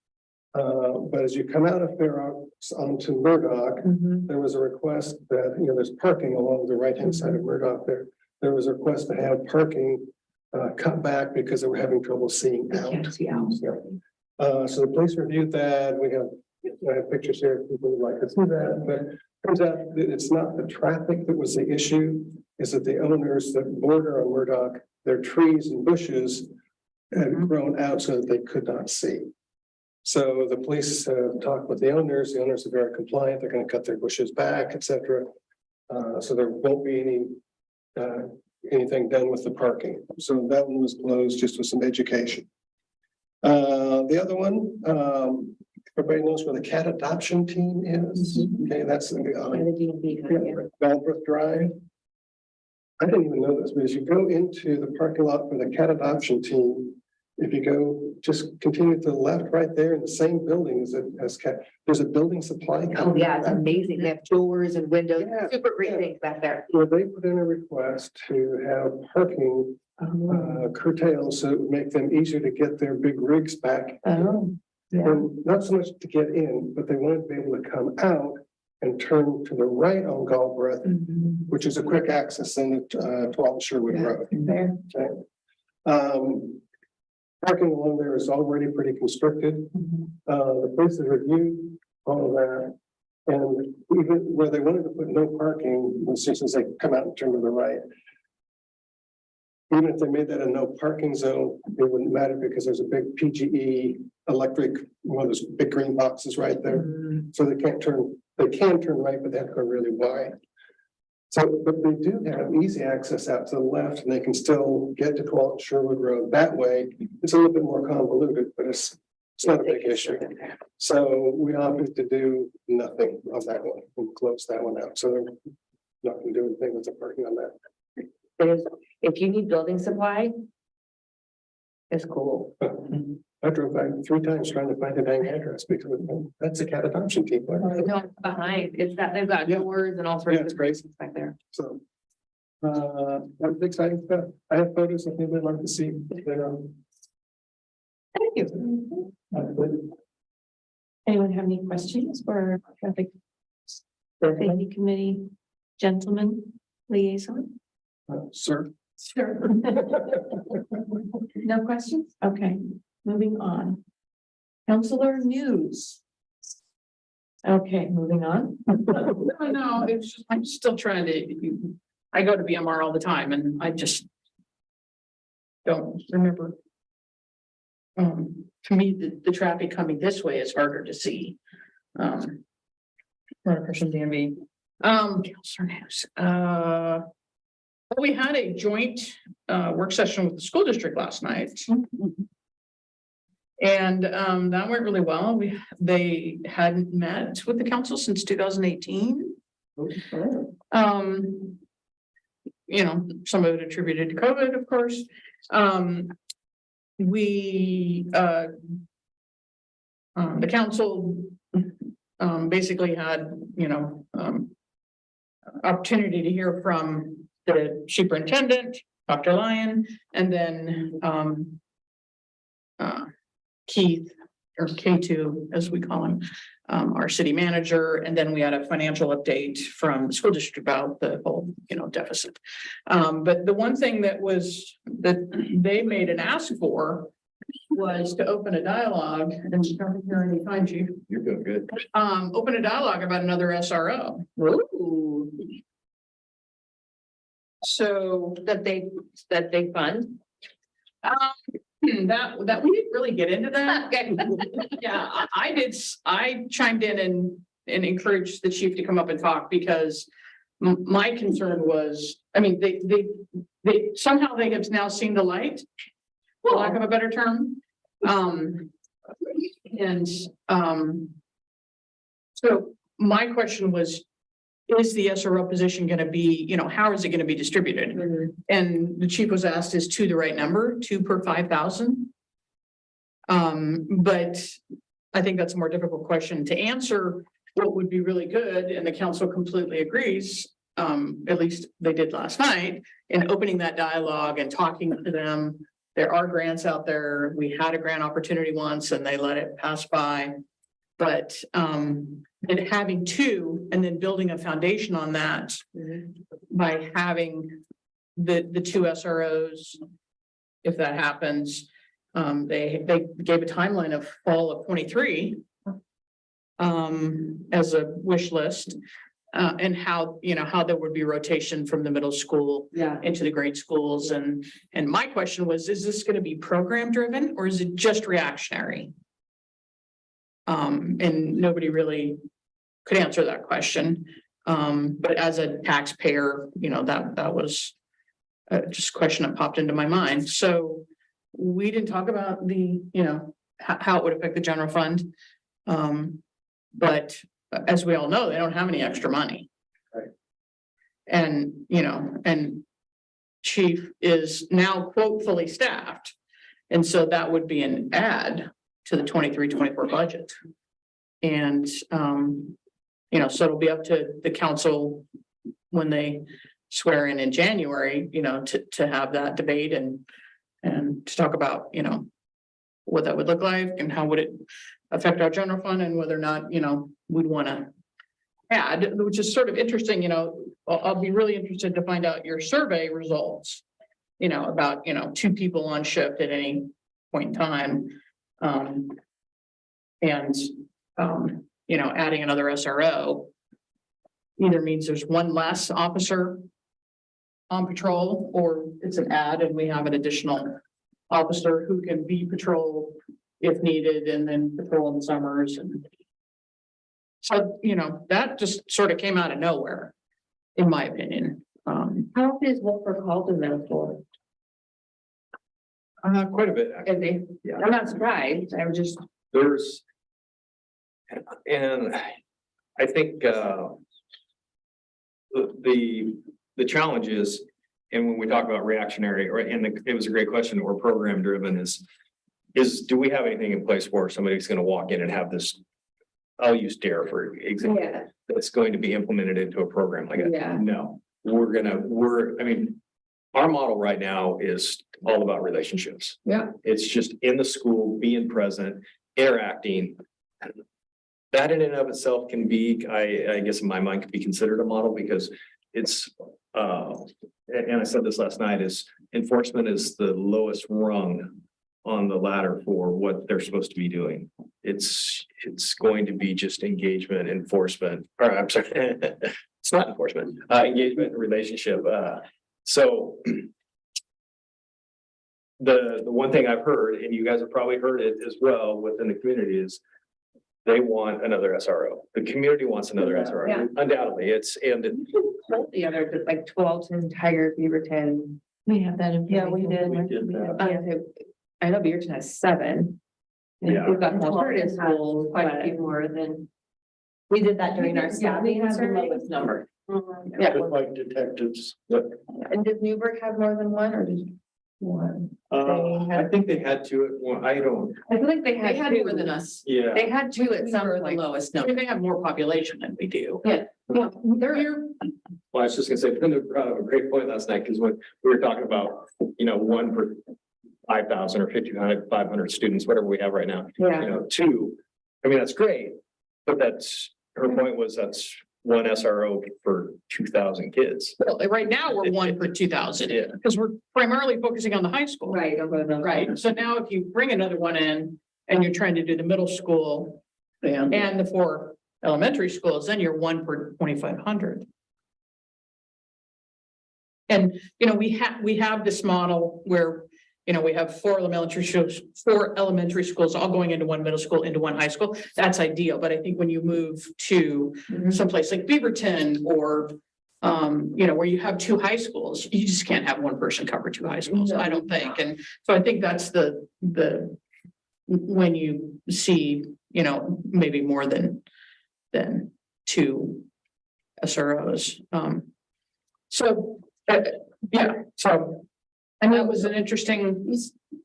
But as you come out of Fair Oaks onto Murdoch, Mhm. there was a request that, there's parking along the right-hand side of Murdoch there. There was a request to have parking cut back because they were having trouble seeing I out. can't see out. So the police reviewed that. I have pictures here. If people would like to see that, but turns out that it's not the traffic that was the issue. Is that the owners that border on Murdoch, their trees and bushes had grown out so that they could not see. So the police talked with the owners are very compliant, they're gonna cut their bushes back, etc. So there won't be anything done with the parking. So that one was closed just with some education. The other one, everybody knows where the cat adoption team is. Okay, that's Yeah, the D&B kind of, yeah. Bellbrook Drive. I didn't even know this, but as you go into the parking lot for the cat adoption team, if you go, just continue to the left, right there in the same building as cat, there's a building supply. Oh, company yeah, it's back amazing. They have doors and windows, Yeah, super great yeah. things back there. where they put in a request to have parking curtailed so it would make them easier to get their big rigs back. Oh, yeah. And not so much to get in, but they wanted to be able to come out and turn to the right on Galbraith, Mhm. which is a quick access into 12 Sherwood Yeah. Road. There. Parking along there is already pretty constricted. The police have reviewed all of that. And even where they wanted to put no parking, as soon as they come out and turn to the right. Even if they made that a no parking zone, it wouldn't matter because there's a big PGE electric, one of those big green boxes right there. Mhm. So they can turn right, but they have to go really wide. So, but they do have easy access out to the left and they can still get to 12 Sherwood Road that way. It's a little bit more convoluted, but it's not a big issue. So we opted to do nothing on that one and close that one out. So they're not gonna do anything with the parking on that. If you need building supply, it's cool. I drove by 3 times trying to find a dang address because that's a cat adoption team. No, it's behind, it's that, they've got Yeah. doors and all sorts Yeah, of it's crazy. things back there. So. That's exciting stuff. I have photos if anybody'd like to see. Thank you. Anyone have any questions for traffic safety committee gentleman liaison? Sir. Sure. No questions? Okay, moving on. Counselor news. Okay, moving on. No, it's just, I'm still trying to, I go to BMR all the time and I just don't remember. To me, the traffic coming this way is harder to see. Right, person DMV. Counselor news. We had a joint work session with the school district last night. And that went really well. They hadn't met with the council since 2018. Some of it attributed to COVID, of course. The council basically had, opportunity to hear from the superintendent, Dr. Lyon, and then Keith, or K2, as we call him, our city manager, and then we had a financial update from the school district about the whole, deficit. But the one thing that they made an ask for was to open a dialogue, and here anytime, Chief. You're doing good. Open a dialogue about another SRO. Ooh, So that they fund. that we didn't really get into that. Okay. Yeah, I chimed in and encouraged the chief to come up and talk because my concern was, they somehow they have now seen the light, for lack of a better term. So my question was, is the SRO position gonna be, how is it gonna be distributed? And the chief was asked, is 2 the right number, 2 per 5,000? But I think that's a more difficult question to answer. What would be really good, and the council completely agrees, at least they did last night, in opening that dialogue and talking to them. There are grants out there. We had a grant opportunity once and they let it pass by. But and having 2 and then building a foundation on that by having the 2 SROs, if that happens, they gave a timeline of fall of 23 as a wish list, and how there would be rotation from the middle school into the grade schools. And my question was, is this going to be program driven or is it just reactionary? And nobody really could answer that question. But as a taxpayer, that was just a question that popped into my mind. So we didn't talk about the, how it would affect the general fund. But as we all know, they don't have any extra money. Right. And, and chief is now quote fully staffed. And so that would be an add to the 23-24 budget. And, so it'll be up to the council when they swear in January, to have that debate and to talk about, what that would look like and how would it affect our general fund and whether or not, we'd want to add, which is sort of interesting, I'll be really interested to find out your survey results, about, 2 people on shift at any point in time. Adding another SRO either means there's 1 less officer on patrol, or it's an add and we have an additional officer who can be patrol if needed and then patrol in the summers. And so, that just sort of came out of nowhere, in my opinion. How often is Wolford called in there for? Quite a bit, actually. Is he? Yeah. I'm not surprised. I was just, There's. And I think, the challenge is, and when we talk about reactionary, or, and it was a great question, or program driven is do we have anything in place where somebody's gonna walk in and have this? I'll use DARE for example, yeah, that's going to be implemented into a program like that. Yeah. No, our model right now is all about relationships. Yeah. It's just in the school, being present, interacting. That in and of itself can be, I guess in my mind, could be considered a model because it's, and I said this last night, is enforcement is the lowest rung on the ladder for what they're supposed to be doing. It's going to be just engagement, enforcement, or I'm sorry, it's not enforcement, engagement, relationship. So the one thing I've heard, and you guys have probably heard it as well within the community, is they want another SRO. The community wants another SRO. Yeah. Undoubtedly, the other, like Tualatin, Tiger, Beaverton. We have that in. Yeah, we did. We did that. I know Beaverton has 7. Yeah. We've got alternative schools, Quite a but few more than. We did that during our staffing survey. number. Yeah. Just like detectives. And does Newburgh have more than 1 or just 1? I think they had 2 at one. I don't, I feel like they had 2. us. yeah. They had 2 at some point. lowest I mean, they have more population than we do. Yeah. They're here. Well, I was just gonna say, Brenda brought up a great point last night, because when we were talking about, 1 per 5,000 or 500 students, whatever we have right now, Yeah. 2, I mean, that's great. But her point was that's 1 SRO for 2,000 kids. Well, right now, we're 1 per 2,000. Yeah. Because we're primarily focusing on the high school. Right. Right, so now if you bring another one in and you're trying to do the middle school and the 4 elementary schools, then you're 1 per 2,500. And, we have this model where, we have 4 elementary schools all going into 1 middle school, into 1 high school. That's ideal, but I think when you move to someplace like Beaverton or, where you have 2 high schools, you just can't have 1 person cover 2 high schools, I don't think. And so I think that's when you see, maybe more than 2 SROs. So, yeah, so. And that was an interesting,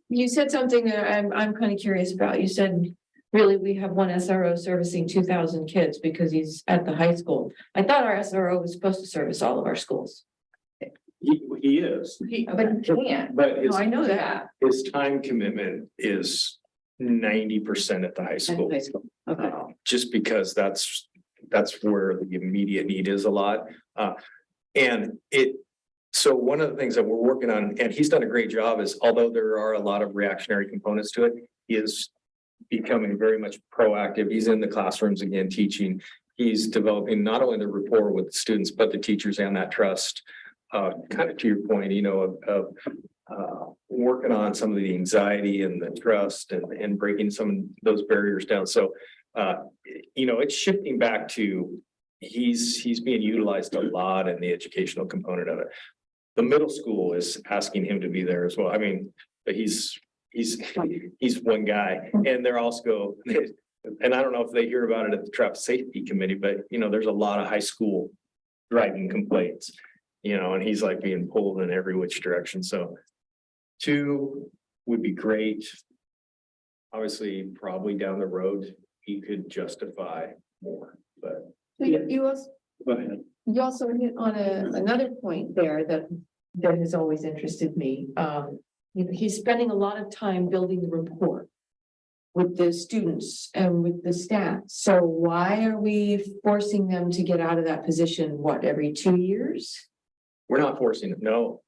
You said something that I'm kind of curious about. You said, really, we have one SRO servicing 2,000 kids because he's at the high school. I thought our SRO was supposed to service all of our schools. He is, But he can't. but No, I know that. his time commitment is 90% at the high school. High school. Okay. Just because that's where the immediate need is a lot. So one of the things that we're working on, and he's done a great job, is although there are a lot of reactionary components to it, he is becoming very much proactive. He's in the classrooms again, teaching. He's developing not only the rapport with the students, but the teachers and that trust. Kind of to your point, of working on some of the anxiety and the trust and breaking some of those barriers down. So, it's shifting back to he's being utilized a lot in the educational component of it. The middle school is asking him to be there as well. I mean, but he's one guy, and they're also, and I don't know if they hear about it at the traffic safety committee, but there's a lot of high school driving complaints, and he's like being pulled in every which direction. So 2 would be great. Obviously, probably down the road, he could justify more, but. Go ahead. You also hit on another point there that has always interested me. He's spending a lot of time building the rapport with the students and with the staff. So why are we forcing them to get out of that position, every 2 years? We're not forcing it. No.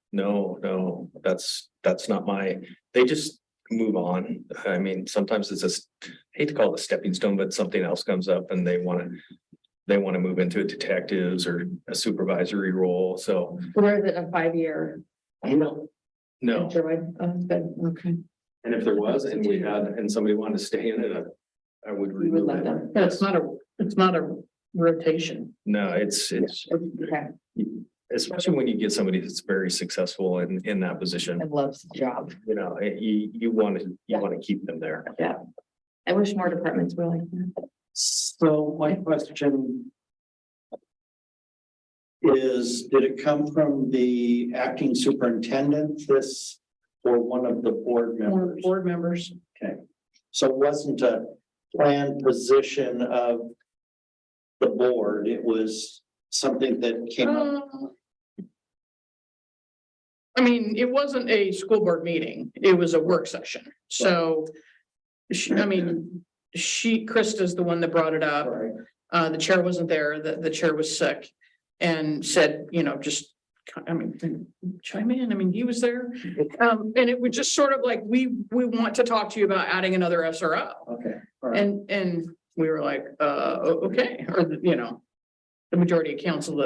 That's not they just move on. I mean, sometimes it's I hate to call it a stepping stone, but something else comes up and they want to move into a detectives or a supervisory role. So Or is it a 5-year? no. Okay. And if there was, and somebody wanted to stay in it, I would. We would let remove it. them. yeah, it's not a rotation. No, it's, Okay. especially when you get somebody that's very successful in that position, And loves the job. you want to keep them there. I wish more departments were like that. So my question is, did it come from the acting superintendent, or one of the board members? Board members. Okay, so it wasn't a planned position of the board, it was something that came up. I mean, it wasn't a school board meeting, it was a work session, so. Krista's the one that brought it up. The chair wasn't there, the chair was sick and said, just, chime in. I mean, he was there. And it was just sort of like, we want to talk to you about adding another SRO. Okay. All right. And we were like, okay, or, the majority of council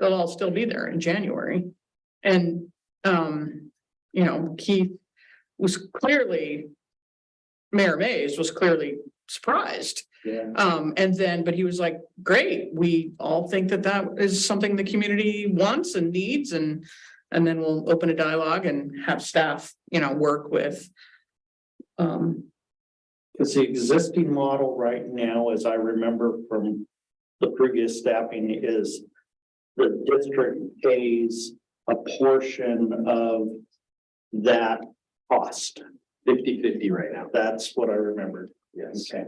they'll all still be there in January. And, Keith was clearly, Mayor Mays was clearly surprised. Yeah. But he was like, great, we all think that is something the community wants and needs, and then we'll open a dialogue and have staff, work with. Because the existing model right now, as I remember from the previous staffing, is the district pays a portion of that cost. 50-50 right now. That's what I remembered. Yes. Okay.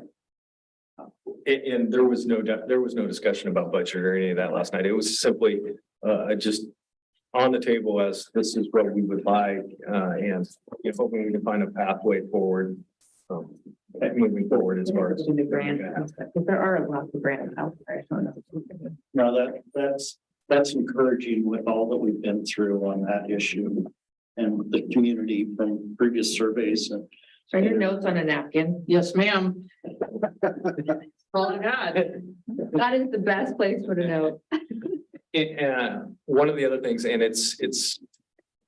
And there was no discussion about budget or any of that last night. It was simply just on the table as this is what we would like, and hoping we can find a pathway forward. Moving forward as far as. The grant, but there are lots of grants out there. I don't know. No, that's encouraging with all that we've been through on that issue and the community from previous surveys and. Are your notes on a napkin? Yes, ma'am. Oh my God. That is the best place for the note. One of the other things, and it's,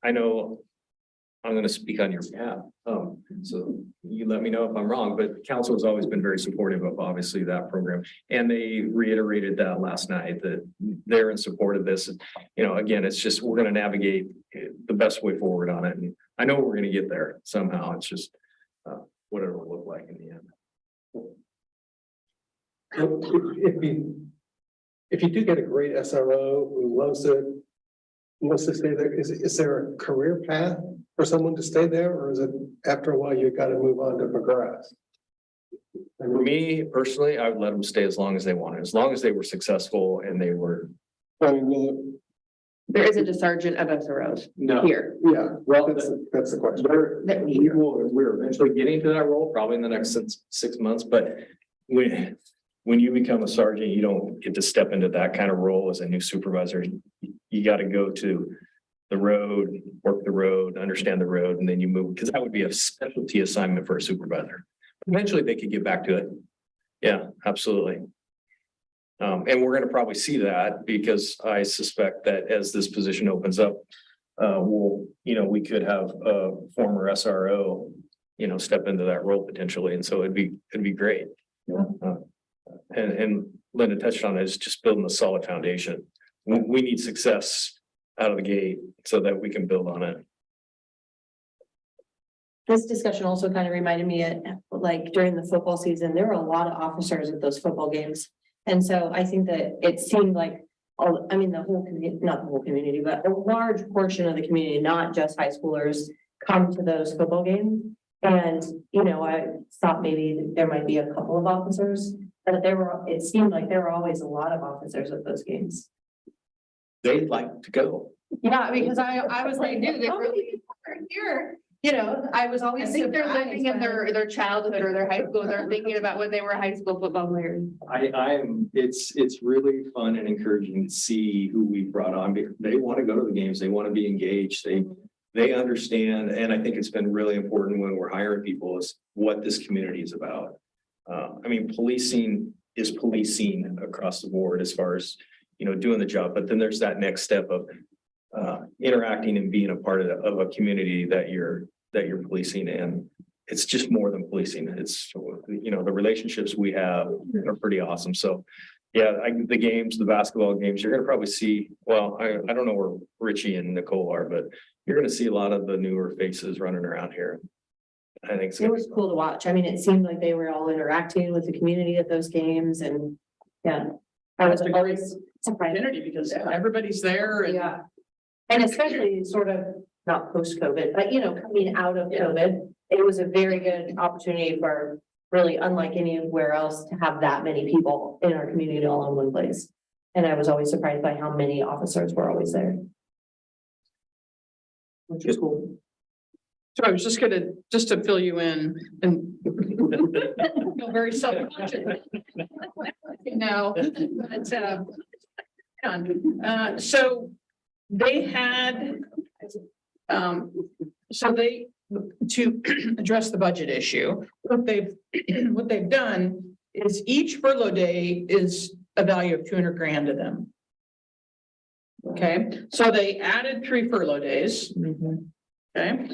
I know I'm going to speak on your behalf. So you let me know if I'm wrong, but council has always been very supportive of obviously that program. And they reiterated that last night that they're in support of this. Again, it's just, we're going to navigate the best way forward on it. And I know we're going to get there somehow. It's just whatever it will look like in the end. It'd be if you do get a great SRO who loves it, wants to stay there, is there a career path for someone to stay there, or is it after a while you gotta move on to McGrath? I For mean, me personally, I would let them stay as long as they wanted, as long as they were successful and they were. There isn't a sergeant of SROs No. here. yeah, Well, that's the question. We're eventually getting to that role, probably in the next 6 months, but when you become a sergeant, you don't get to step into that kind of role as a new supervisor. You got to go to the road, work the road, understand the road, and then you move, because that would be a specialty assignment for a supervisor. Eventually, they could get back to it. Yeah, absolutely. And we're gonna probably see that because I suspect that as this position opens up, we could have a former SRO, step into that role potentially, and so it'd be great. And Linda touched on it, is just building a solid foundation. We need success out of the gate so that we can build on it. This discussion also kind of reminded me like during the football season, there were a lot of officers at those football games. And so I think that it seemed like, the whole community, not the whole community, but a large portion of the community, not just high schoolers, come to those football games. And, I thought maybe there might be a couple of officers, but it seemed like there were always a lot of officers at those games. They'd like to go. Yeah, because I was like, dude, they're really here. I was always. I think they're living in their childhood or their high school. They're thinking about when they were high school football players. It's really fun and encouraging to see who we brought on. They want to go to the games. They want to be engaged. They understand. And I think it's been really important when we're hiring people is what this community is about. Policing is policing across the board as far as, doing the job. But then there's that next step of interacting and being a part of a community that you're policing. And it's just more than policing. It's, the relationships we have are pretty awesome. So yeah, the games, the basketball games, you're going to probably see, well, I don't know where Richie and Nicole are, but you're going to see a lot of the newer faces running around here. I think It was cool to watch. It seemed like they were all interacting with the community at those games and, yeah. I was always surprised. Identity because everybody's there and. Yeah. And especially sort of not post-COVID, but coming out of COVID, it was a very good opportunity for really unlike anywhere else to have that many people in our community all in one place. And I was always surprised by how many officers were always there. Which is cool. So I was just to fill you in and feel very self-conscious. So they had, to address the budget issue, what they've done is each furlough day is a value of 200,000 to them. Okay, so they added 3 furlough days. Okay.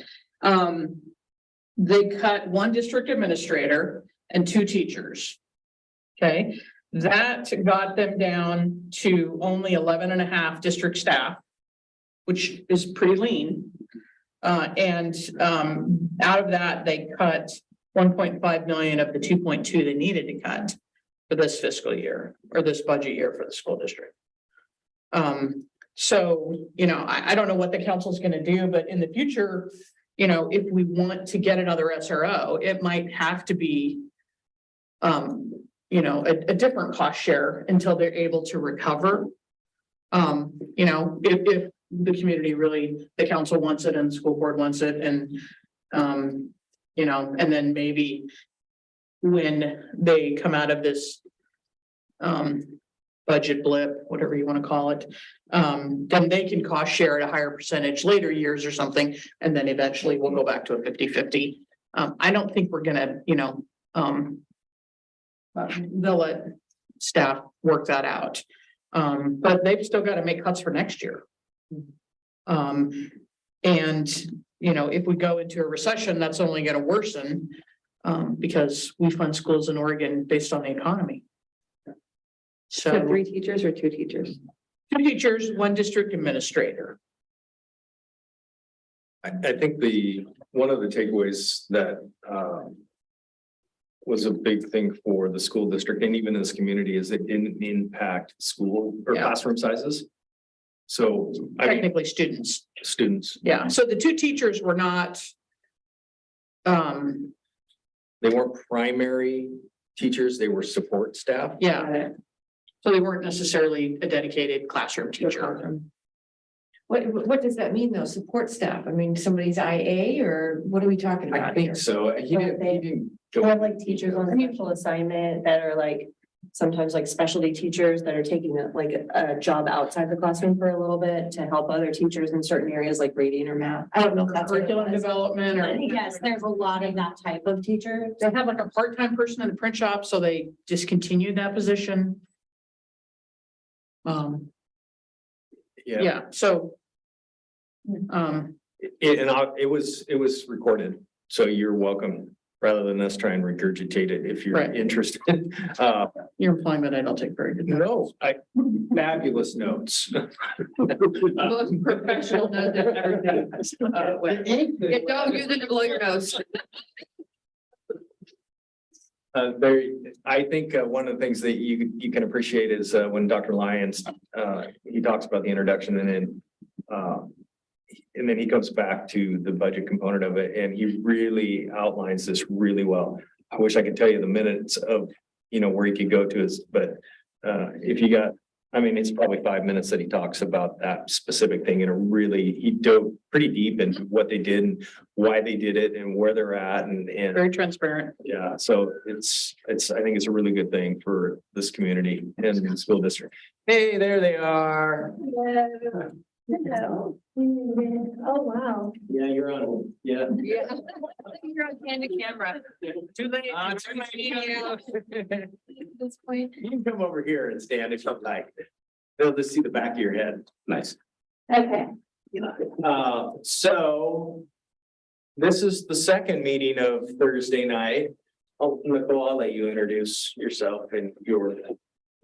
They cut 1 district administrator and 2 teachers. Okay, that got them down to only 11.5 district staff, which is pretty lean. And out of that, they cut 1.5 million of the 2.2 they needed to cut for this fiscal year or this budget year for the school district. So, I don't know what the council is going to do, but in the future, if we want to get another SRO, it might have to be, a different cost share until they're able to recover. If the community really, the council wants it and the school board wants it and, and then maybe when they come out of this, budget blip, whatever you want to call it, then they can cost share at a higher percentage later years or something. And then eventually we'll go back to a 50-50. I don't think we're gonna, they'll let staff work that out. But they've still got to make cuts for next year. If we go into a recession, that's only going to worsen because we fund schools in Oregon based on the economy. So 3 teachers or 2 teachers? 2 teachers, 1 district administrator. I think one of the takeaways that was a big thing for the school district and even this community is it didn't impact school or Yeah. classroom sizes. So I mean, Technically students. students, Yeah, so the two teachers were not. they weren't primary teachers, they were support staff. Yeah. So they weren't necessarily a dedicated classroom teacher. What does that mean though? Support staff? I mean, somebody's IA or what are we talking I about here? think so. He didn't We go. have like teachers on special assignment that are like, sometimes like specialty teachers that are taking like a job outside the classroom for a little bit to help other teachers in certain areas like reading or math. I don't know if that's what it Curriculum was. development or. Yes, there's a lot of that type of teacher. They had like a part-time person in the print shop, so they discontinued that position. Yeah, Yeah, so. it was recorded, so you're welcome, rather than us try and regurgitate it if you're Right. interested. Your employment, I don't take very good notes. No, fabulous notes. Most professional note I've ever done. Yeah, don't use it to blow your nose. I think one of the things that you can appreciate is when Dr. Lyons, he talks about the introduction and then he comes back to the budget component of it and he really outlines this really well. I wish I could tell you the minutes of, where he could go to is, but if you got, it's probably 5 minutes that he talks about that specific thing and he dove pretty deep into what they did and why they did it and where they're at and Very transparent. yeah, so I think it's a really good thing for this community and the school district. Hey, there they are. Hello. Oh, wow. Yeah, you're on. Yeah. Yeah. You're on camera. Too late. At this point. You can come over here and stand if you'd like. They'll just see the back of your head. Nice. Okay. So this is the second meeting of Thursday night. Oh, Nicole, I'll let you introduce yourself and your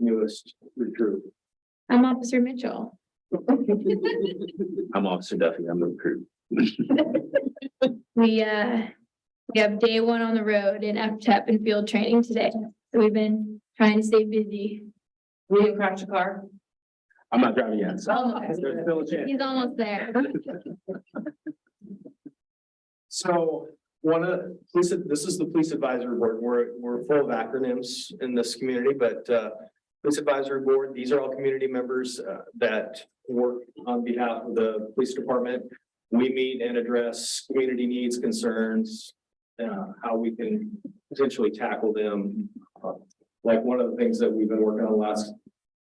newest recruit. I'm Officer Mitchell. I'm Officer Duffy. I'm the recruit. We have day one on the road in FTEP and field training today. So we've been trying to stay busy. Will you crash a car? I'm not driving yet. So Almost. there's still a chance. He's almost there. So this is the police advisory board. We're full of acronyms in this community, but police advisory board, these are all community members that work on behalf of the police department. We meet and address community needs, concerns, how we can potentially tackle them. Like one of the things that we've been working on the last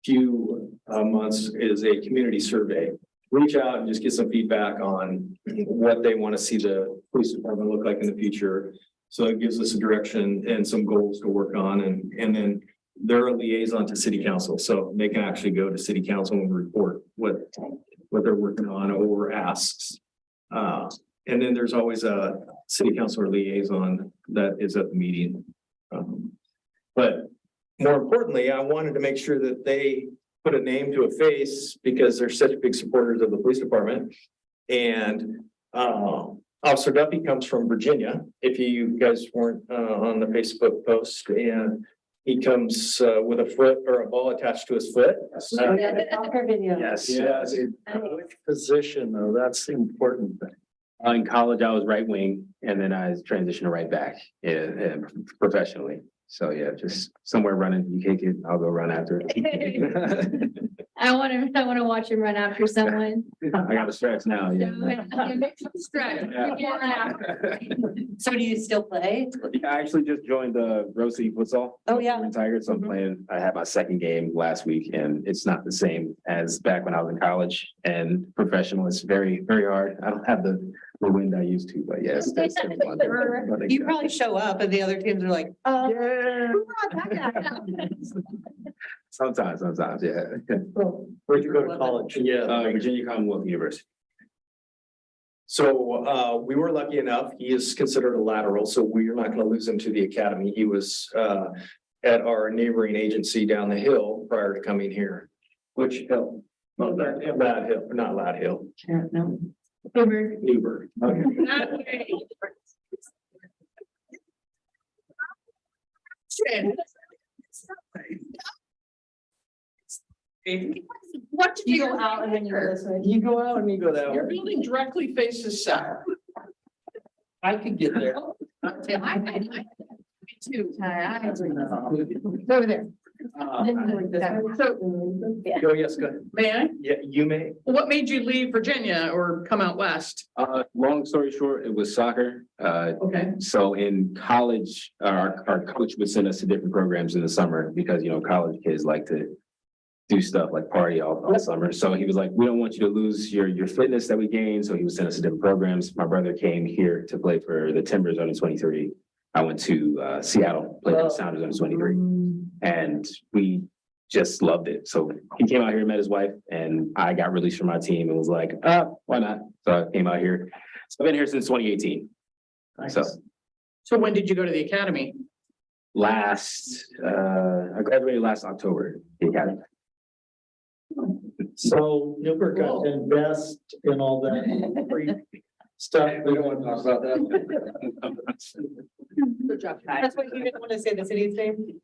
few months is a community survey. Reach out and just get some feedback on what they want to see the police department look like in the future. So it gives us a direction and some goals to work on and then they're a liaison to city council. So they can actually go to city council and report what they're working on or asks. And then there's always a city council liaison that is at the meeting. But more importantly, I wanted to make sure that they put a name to a face because they're such big supporters of the police department. And Officer Duffy comes from Virginia, if you guys weren't on the Facebook post, and he comes with a foot or a ball attached to his foot. Soccer video. Yes, position though, that's the important thing. In college, I was right wing and then I transitioned to right back professionally. So yeah, just somewhere running, you kick it, I'll go run after it. I want to watch him run after someone. I got to stretch now, yeah. Stretch. So do you still play? Yeah, I actually just joined the Rose City futsal. Oh, yeah. Tigers, so I'm playing, I had my second game last week and it's not the same as back when I was in college and professional. It's very, very hard. I don't have the wind I used to, but yes. That's still fun. You probably show up and the other teams are like, Yeah. Who brought that guy? Sometimes, yeah. Where'd you go to college? Yeah. Virginia Commonwealth University. So we were lucky enough, he is considered a lateral, so we're not gonna lose him to the academy. He was at our neighboring agency down the hill prior to coming here. Which hill? Not that hill. Lad Hill, not Lad Hill, no. Uber. Newburgh. Okay. Okay. What did You you go out and then you go this way. You go out and you go that Your way. building directly faces south. I could get there. Me too. Over there. So, Go, yes, go ahead. may I? Yeah, you may. What made you leave Virginia or come out west? Long story short, it was soccer. Okay. So in college, our coach would send us to different programs in the summer because, you know, college kids like to do stuff like party all summer. So he was like, we don't want you to lose your fitness that we gained. So he would send us to different programs. My brother came here to play for the Timbers under 23. I went to Seattle, played for the Sounders under 23, and we just loved it. So he came out here and met his wife, and I got released from my team and was like, why not? So I came out here. So I've been here since 2018. So So when did you go to the academy? I graduated last October, the academy. So Newport got to invest in all that free stuff. We don't want to talk about that. Good job. That's what you didn't want to say the city's name.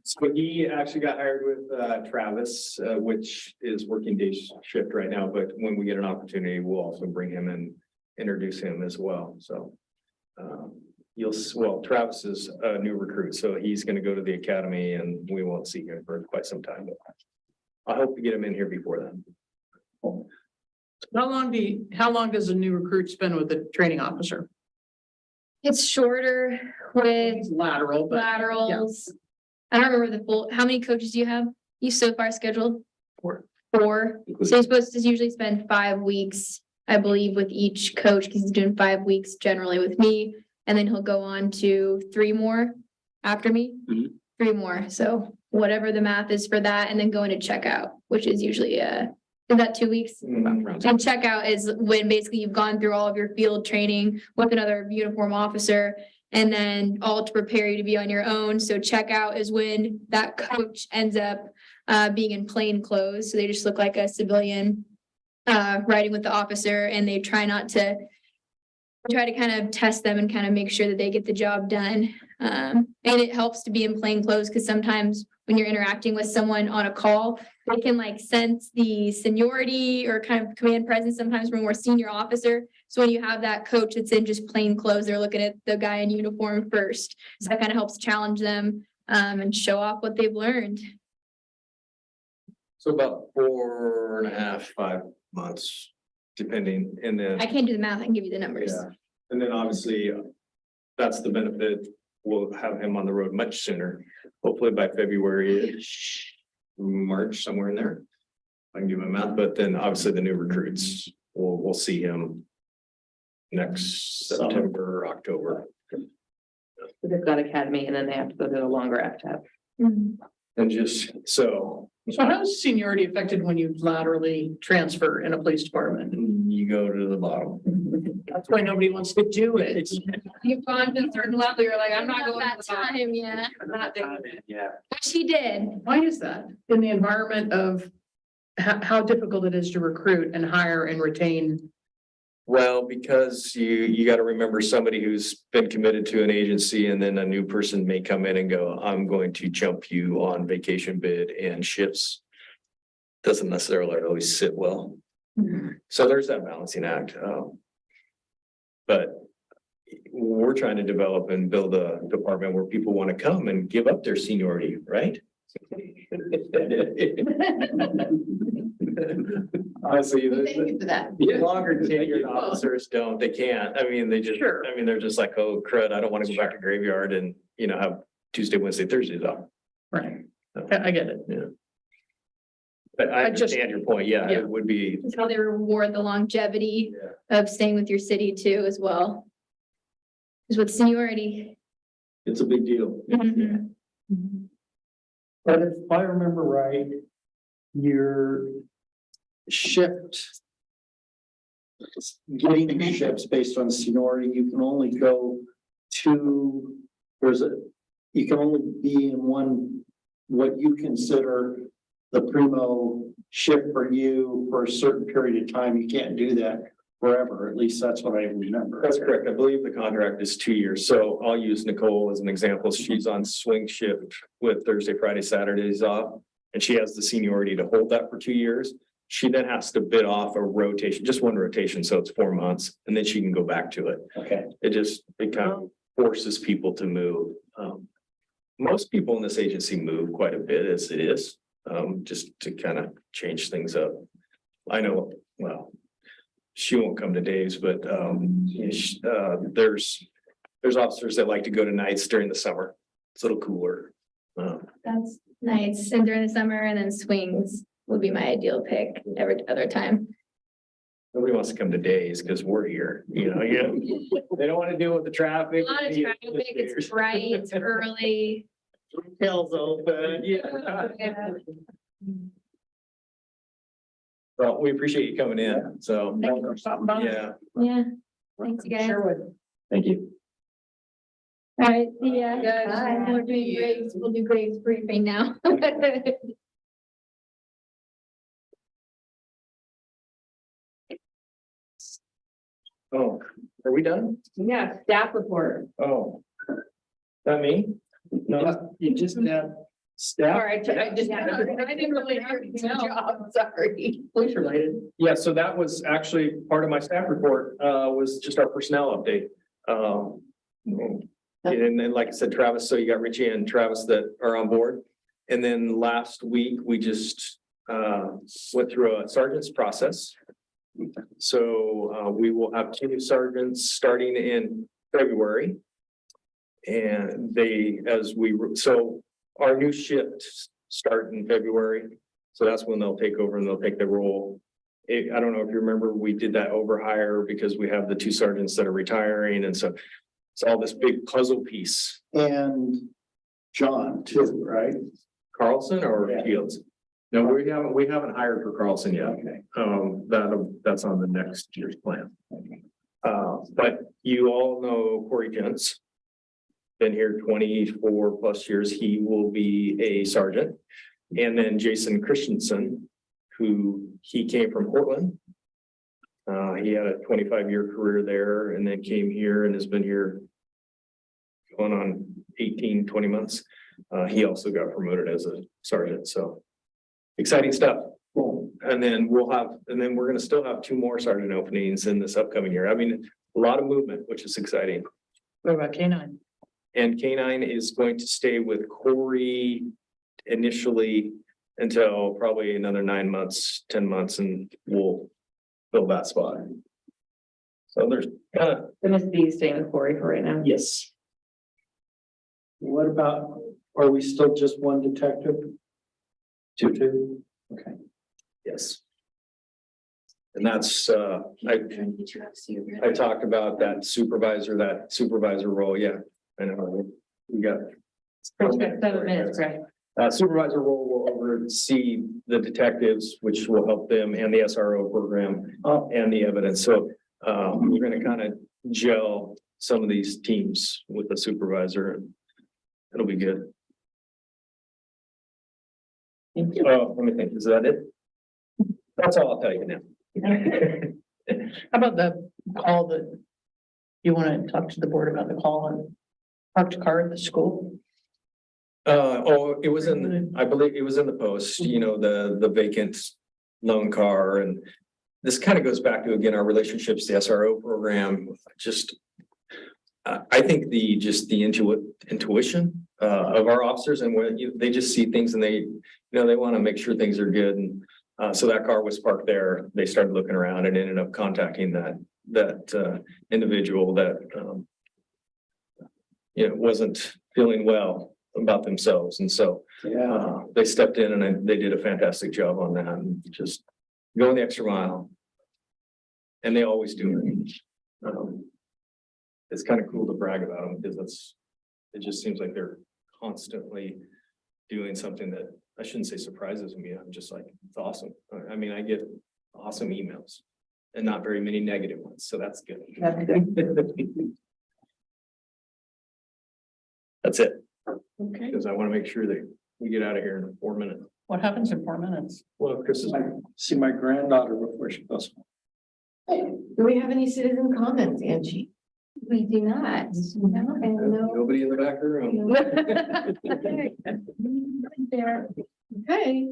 So he actually got hired with Travis, which is working day shift right now, but when we get an opportunity, we'll also bring him and introduce him as well, so. Travis is a new recruit, so he's gonna go to the academy and we won't see him for quite some time, but I hope to get him in here before then. How long does a new recruit spend with the training officer? It's shorter with It's lateral, but laterals. I don't remember the full, how many coaches do you have? You so far scheduled? 4. 4. So you're supposed to usually spend 5 weeks, I believe, with each coach, because he's doing 5 weeks generally with me. And then he'll go on to 3 more after me. Mhm. 3 more. So whatever the math is for that, and then going to checkout, which is usually is that 2 weeks? Around And checkout is when basically you've gone through all of your field training with another uniform officer. And then all to prepare you to be on your own. So checkout is when that coach ends up being in plain clothes. So they just look like a civilian riding with the officer, and they try to kind of test them and kind of make sure that they get the job done. And it helps to be in plain clothes, because sometimes when you're interacting with someone on a call, they can like sense the seniority or kind of command presence sometimes from a more senior officer. So when you have that coach that's in just plain clothes, they're looking at the guy in uniform first. So that kind of helps challenge them and show off what they've learned. So about 4.5, 5 months, depending, and then. I can't do the math. I can give you the numbers. Yeah, and then obviously, that's the benefit. We'll have him on the road much sooner, hopefully by February, March, somewhere in there. I can do my math, but then obviously the new recruits, we'll see him next September, October. They've got academy and then they have to go to the longer FTEP. Mhm. And just so So how is seniority affected when you laterally transfer in a police department? you go to the bottom. That's why nobody wants to do it. You've gone to a certain level, you're like, I'm not going that time, yeah. I'm not doing it. Yeah. Which he did. Why is that? In the environment of how difficult it is to recruit and hire and retain? Well, because you got to remember somebody who's been committed to an agency, and then a new person may come in and go, I'm going to jump you on vacation bid and shifts. Doesn't necessarily always sit well. So there's that balancing act. But we're trying to develop and build a department where people want to come and give up their seniority, right? Honestly, Thank you for that. longer tenured officers don't, they can't. I mean, they just, Sure. I mean, they're just like, oh crud, I don't want to go back to graveyard and, have Tuesday, Wednesday, Thursdays off. Right. I get it. But I I just- understand your point. Yeah, Yeah. it would be. It's how they reward the longevity of staying with your city too as well. Is with seniority. It's a big deal. Mhm. But if I remember right, your shift. Getting the shifts based on seniority, you can only go to, you can only be in one, what you consider the primo shift for you for a certain period of time. You can't do that forever, at least that's what I remember. That's correct. I believe the contract is 2 years. So I'll use Nicole as an example. She's on swing shift with Thursday, Friday, Saturdays off. And she has the seniority to hold that for 2 years. She then has to bid off a rotation, just one rotation, so it's 4 months, and then she can go back to it. Okay. It kind of forces people to move. Most people in this agency move quite a bit as it is, just to kind of change things up. I know, well, she won't come to Dave's, but there's officers that like to go to nights during the summer. It's a little cooler. That's nice. And during the summer and then swings would be my ideal pick every other time. Nobody wants to come to Days because we're here, you know, yeah. They don't want to deal with the traffic. A lot of traffic, it's bright, it's early. Hills open, yeah. Well, we appreciate you coming in, so, Thank you for stopping by. yeah, Yeah. Thanks, you guys. Sure would. thank you. All right, see ya. Bye. We're doing Graves, we'll do Graves briefing now. Oh, are we done? Yeah, staff report. Oh. That me? No, you just have staff. All right, I just. Yeah. I didn't really have a job, sorry. Police related. Yeah, so that was actually part of my staff report, was just our personnel update. And then, like I said, Travis, so you got Richie and Travis that are on board. And then last week, we just went through a sergeant's process. So we will have 2 new sergeants starting in February. And so our new shifts start in February. So that's when they'll take over and they'll take their role. I don't know if you remember, we did that overhire because we have the 2 sergeants that are retiring. And so it's all this big puzzle piece. And John too, right? Carlson or Yeah. Fields? No, we haven't hired for Carlson yet. Okay. That's on the next year's plan. But you all know Corey Gents. Been here 24 plus years. He will be a sergeant. And then Jason Christensen, he came from Portland. He had a 25-year career there and then came here and has been here going on 18, 20 months. He also got promoted as a sergeant, so exciting stuff. And then we're gonna still have 2 more sergeant openings in this upcoming year. I mean, a lot of movement, which is exciting. What about K9? And K9 is going to stay with Corey initially until probably another 9 months, 10 months, and we'll fill that spot. So there's MSB staying with Corey for right now. yes. What about, are we still just 1 detective? 2? Okay. Yes. And that's, I talked about that supervisor role, yeah, I know, we got. 7 minutes, Greg. Supervisor role will oversee the detectives, which will help them and the SRO program and the evidence, so we're gonna kind of gel some of these teams with the supervisor, and it'll be good. Thank you. Oh, let me think, is that it? That's all I'll tell you now. How about the call that you want to talk to the board about the call on parked car at the school? It was I believe it was in the post, you know, the vacant loan car, and this kind of goes back to, again, our relationships, the SRO program, just. I think the intuition of our officers, and when they just see things and they want to make sure things are good, and so that car was parked there. They started looking around and ended up contacting that individual that wasn't feeling well about themselves, and so Yeah. they stepped in and they did a fantastic job on that, and just going the extra mile. And they always do it. It's kind of cool to brag about them because it just seems like they're constantly doing something that I shouldn't say surprises me. I'm just like, it's awesome. I mean, I get awesome emails and not very many negative ones, so that's good. That's it, Okay. because I want to make sure that we get out of here in 4 minutes. What happens in 4 minutes? Well, Chris is. See my granddaughter before she goes. Do we have any citizen comments, Angie? We do not. No, and no. Nobody in the back of the room. There. Okay.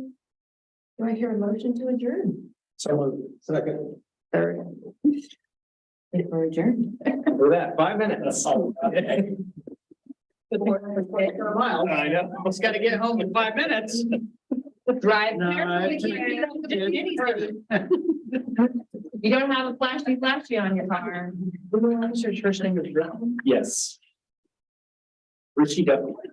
Do I hear a motion to adjourn? Someone, second. Third. If we're adjourned. For that, 5 minutes. For a mile. I know. Almost gotta get home in 5 minutes. Drive No, carefully. You don't have a flashy on your car. What's your first name is Brown? Yes. Richie definitely.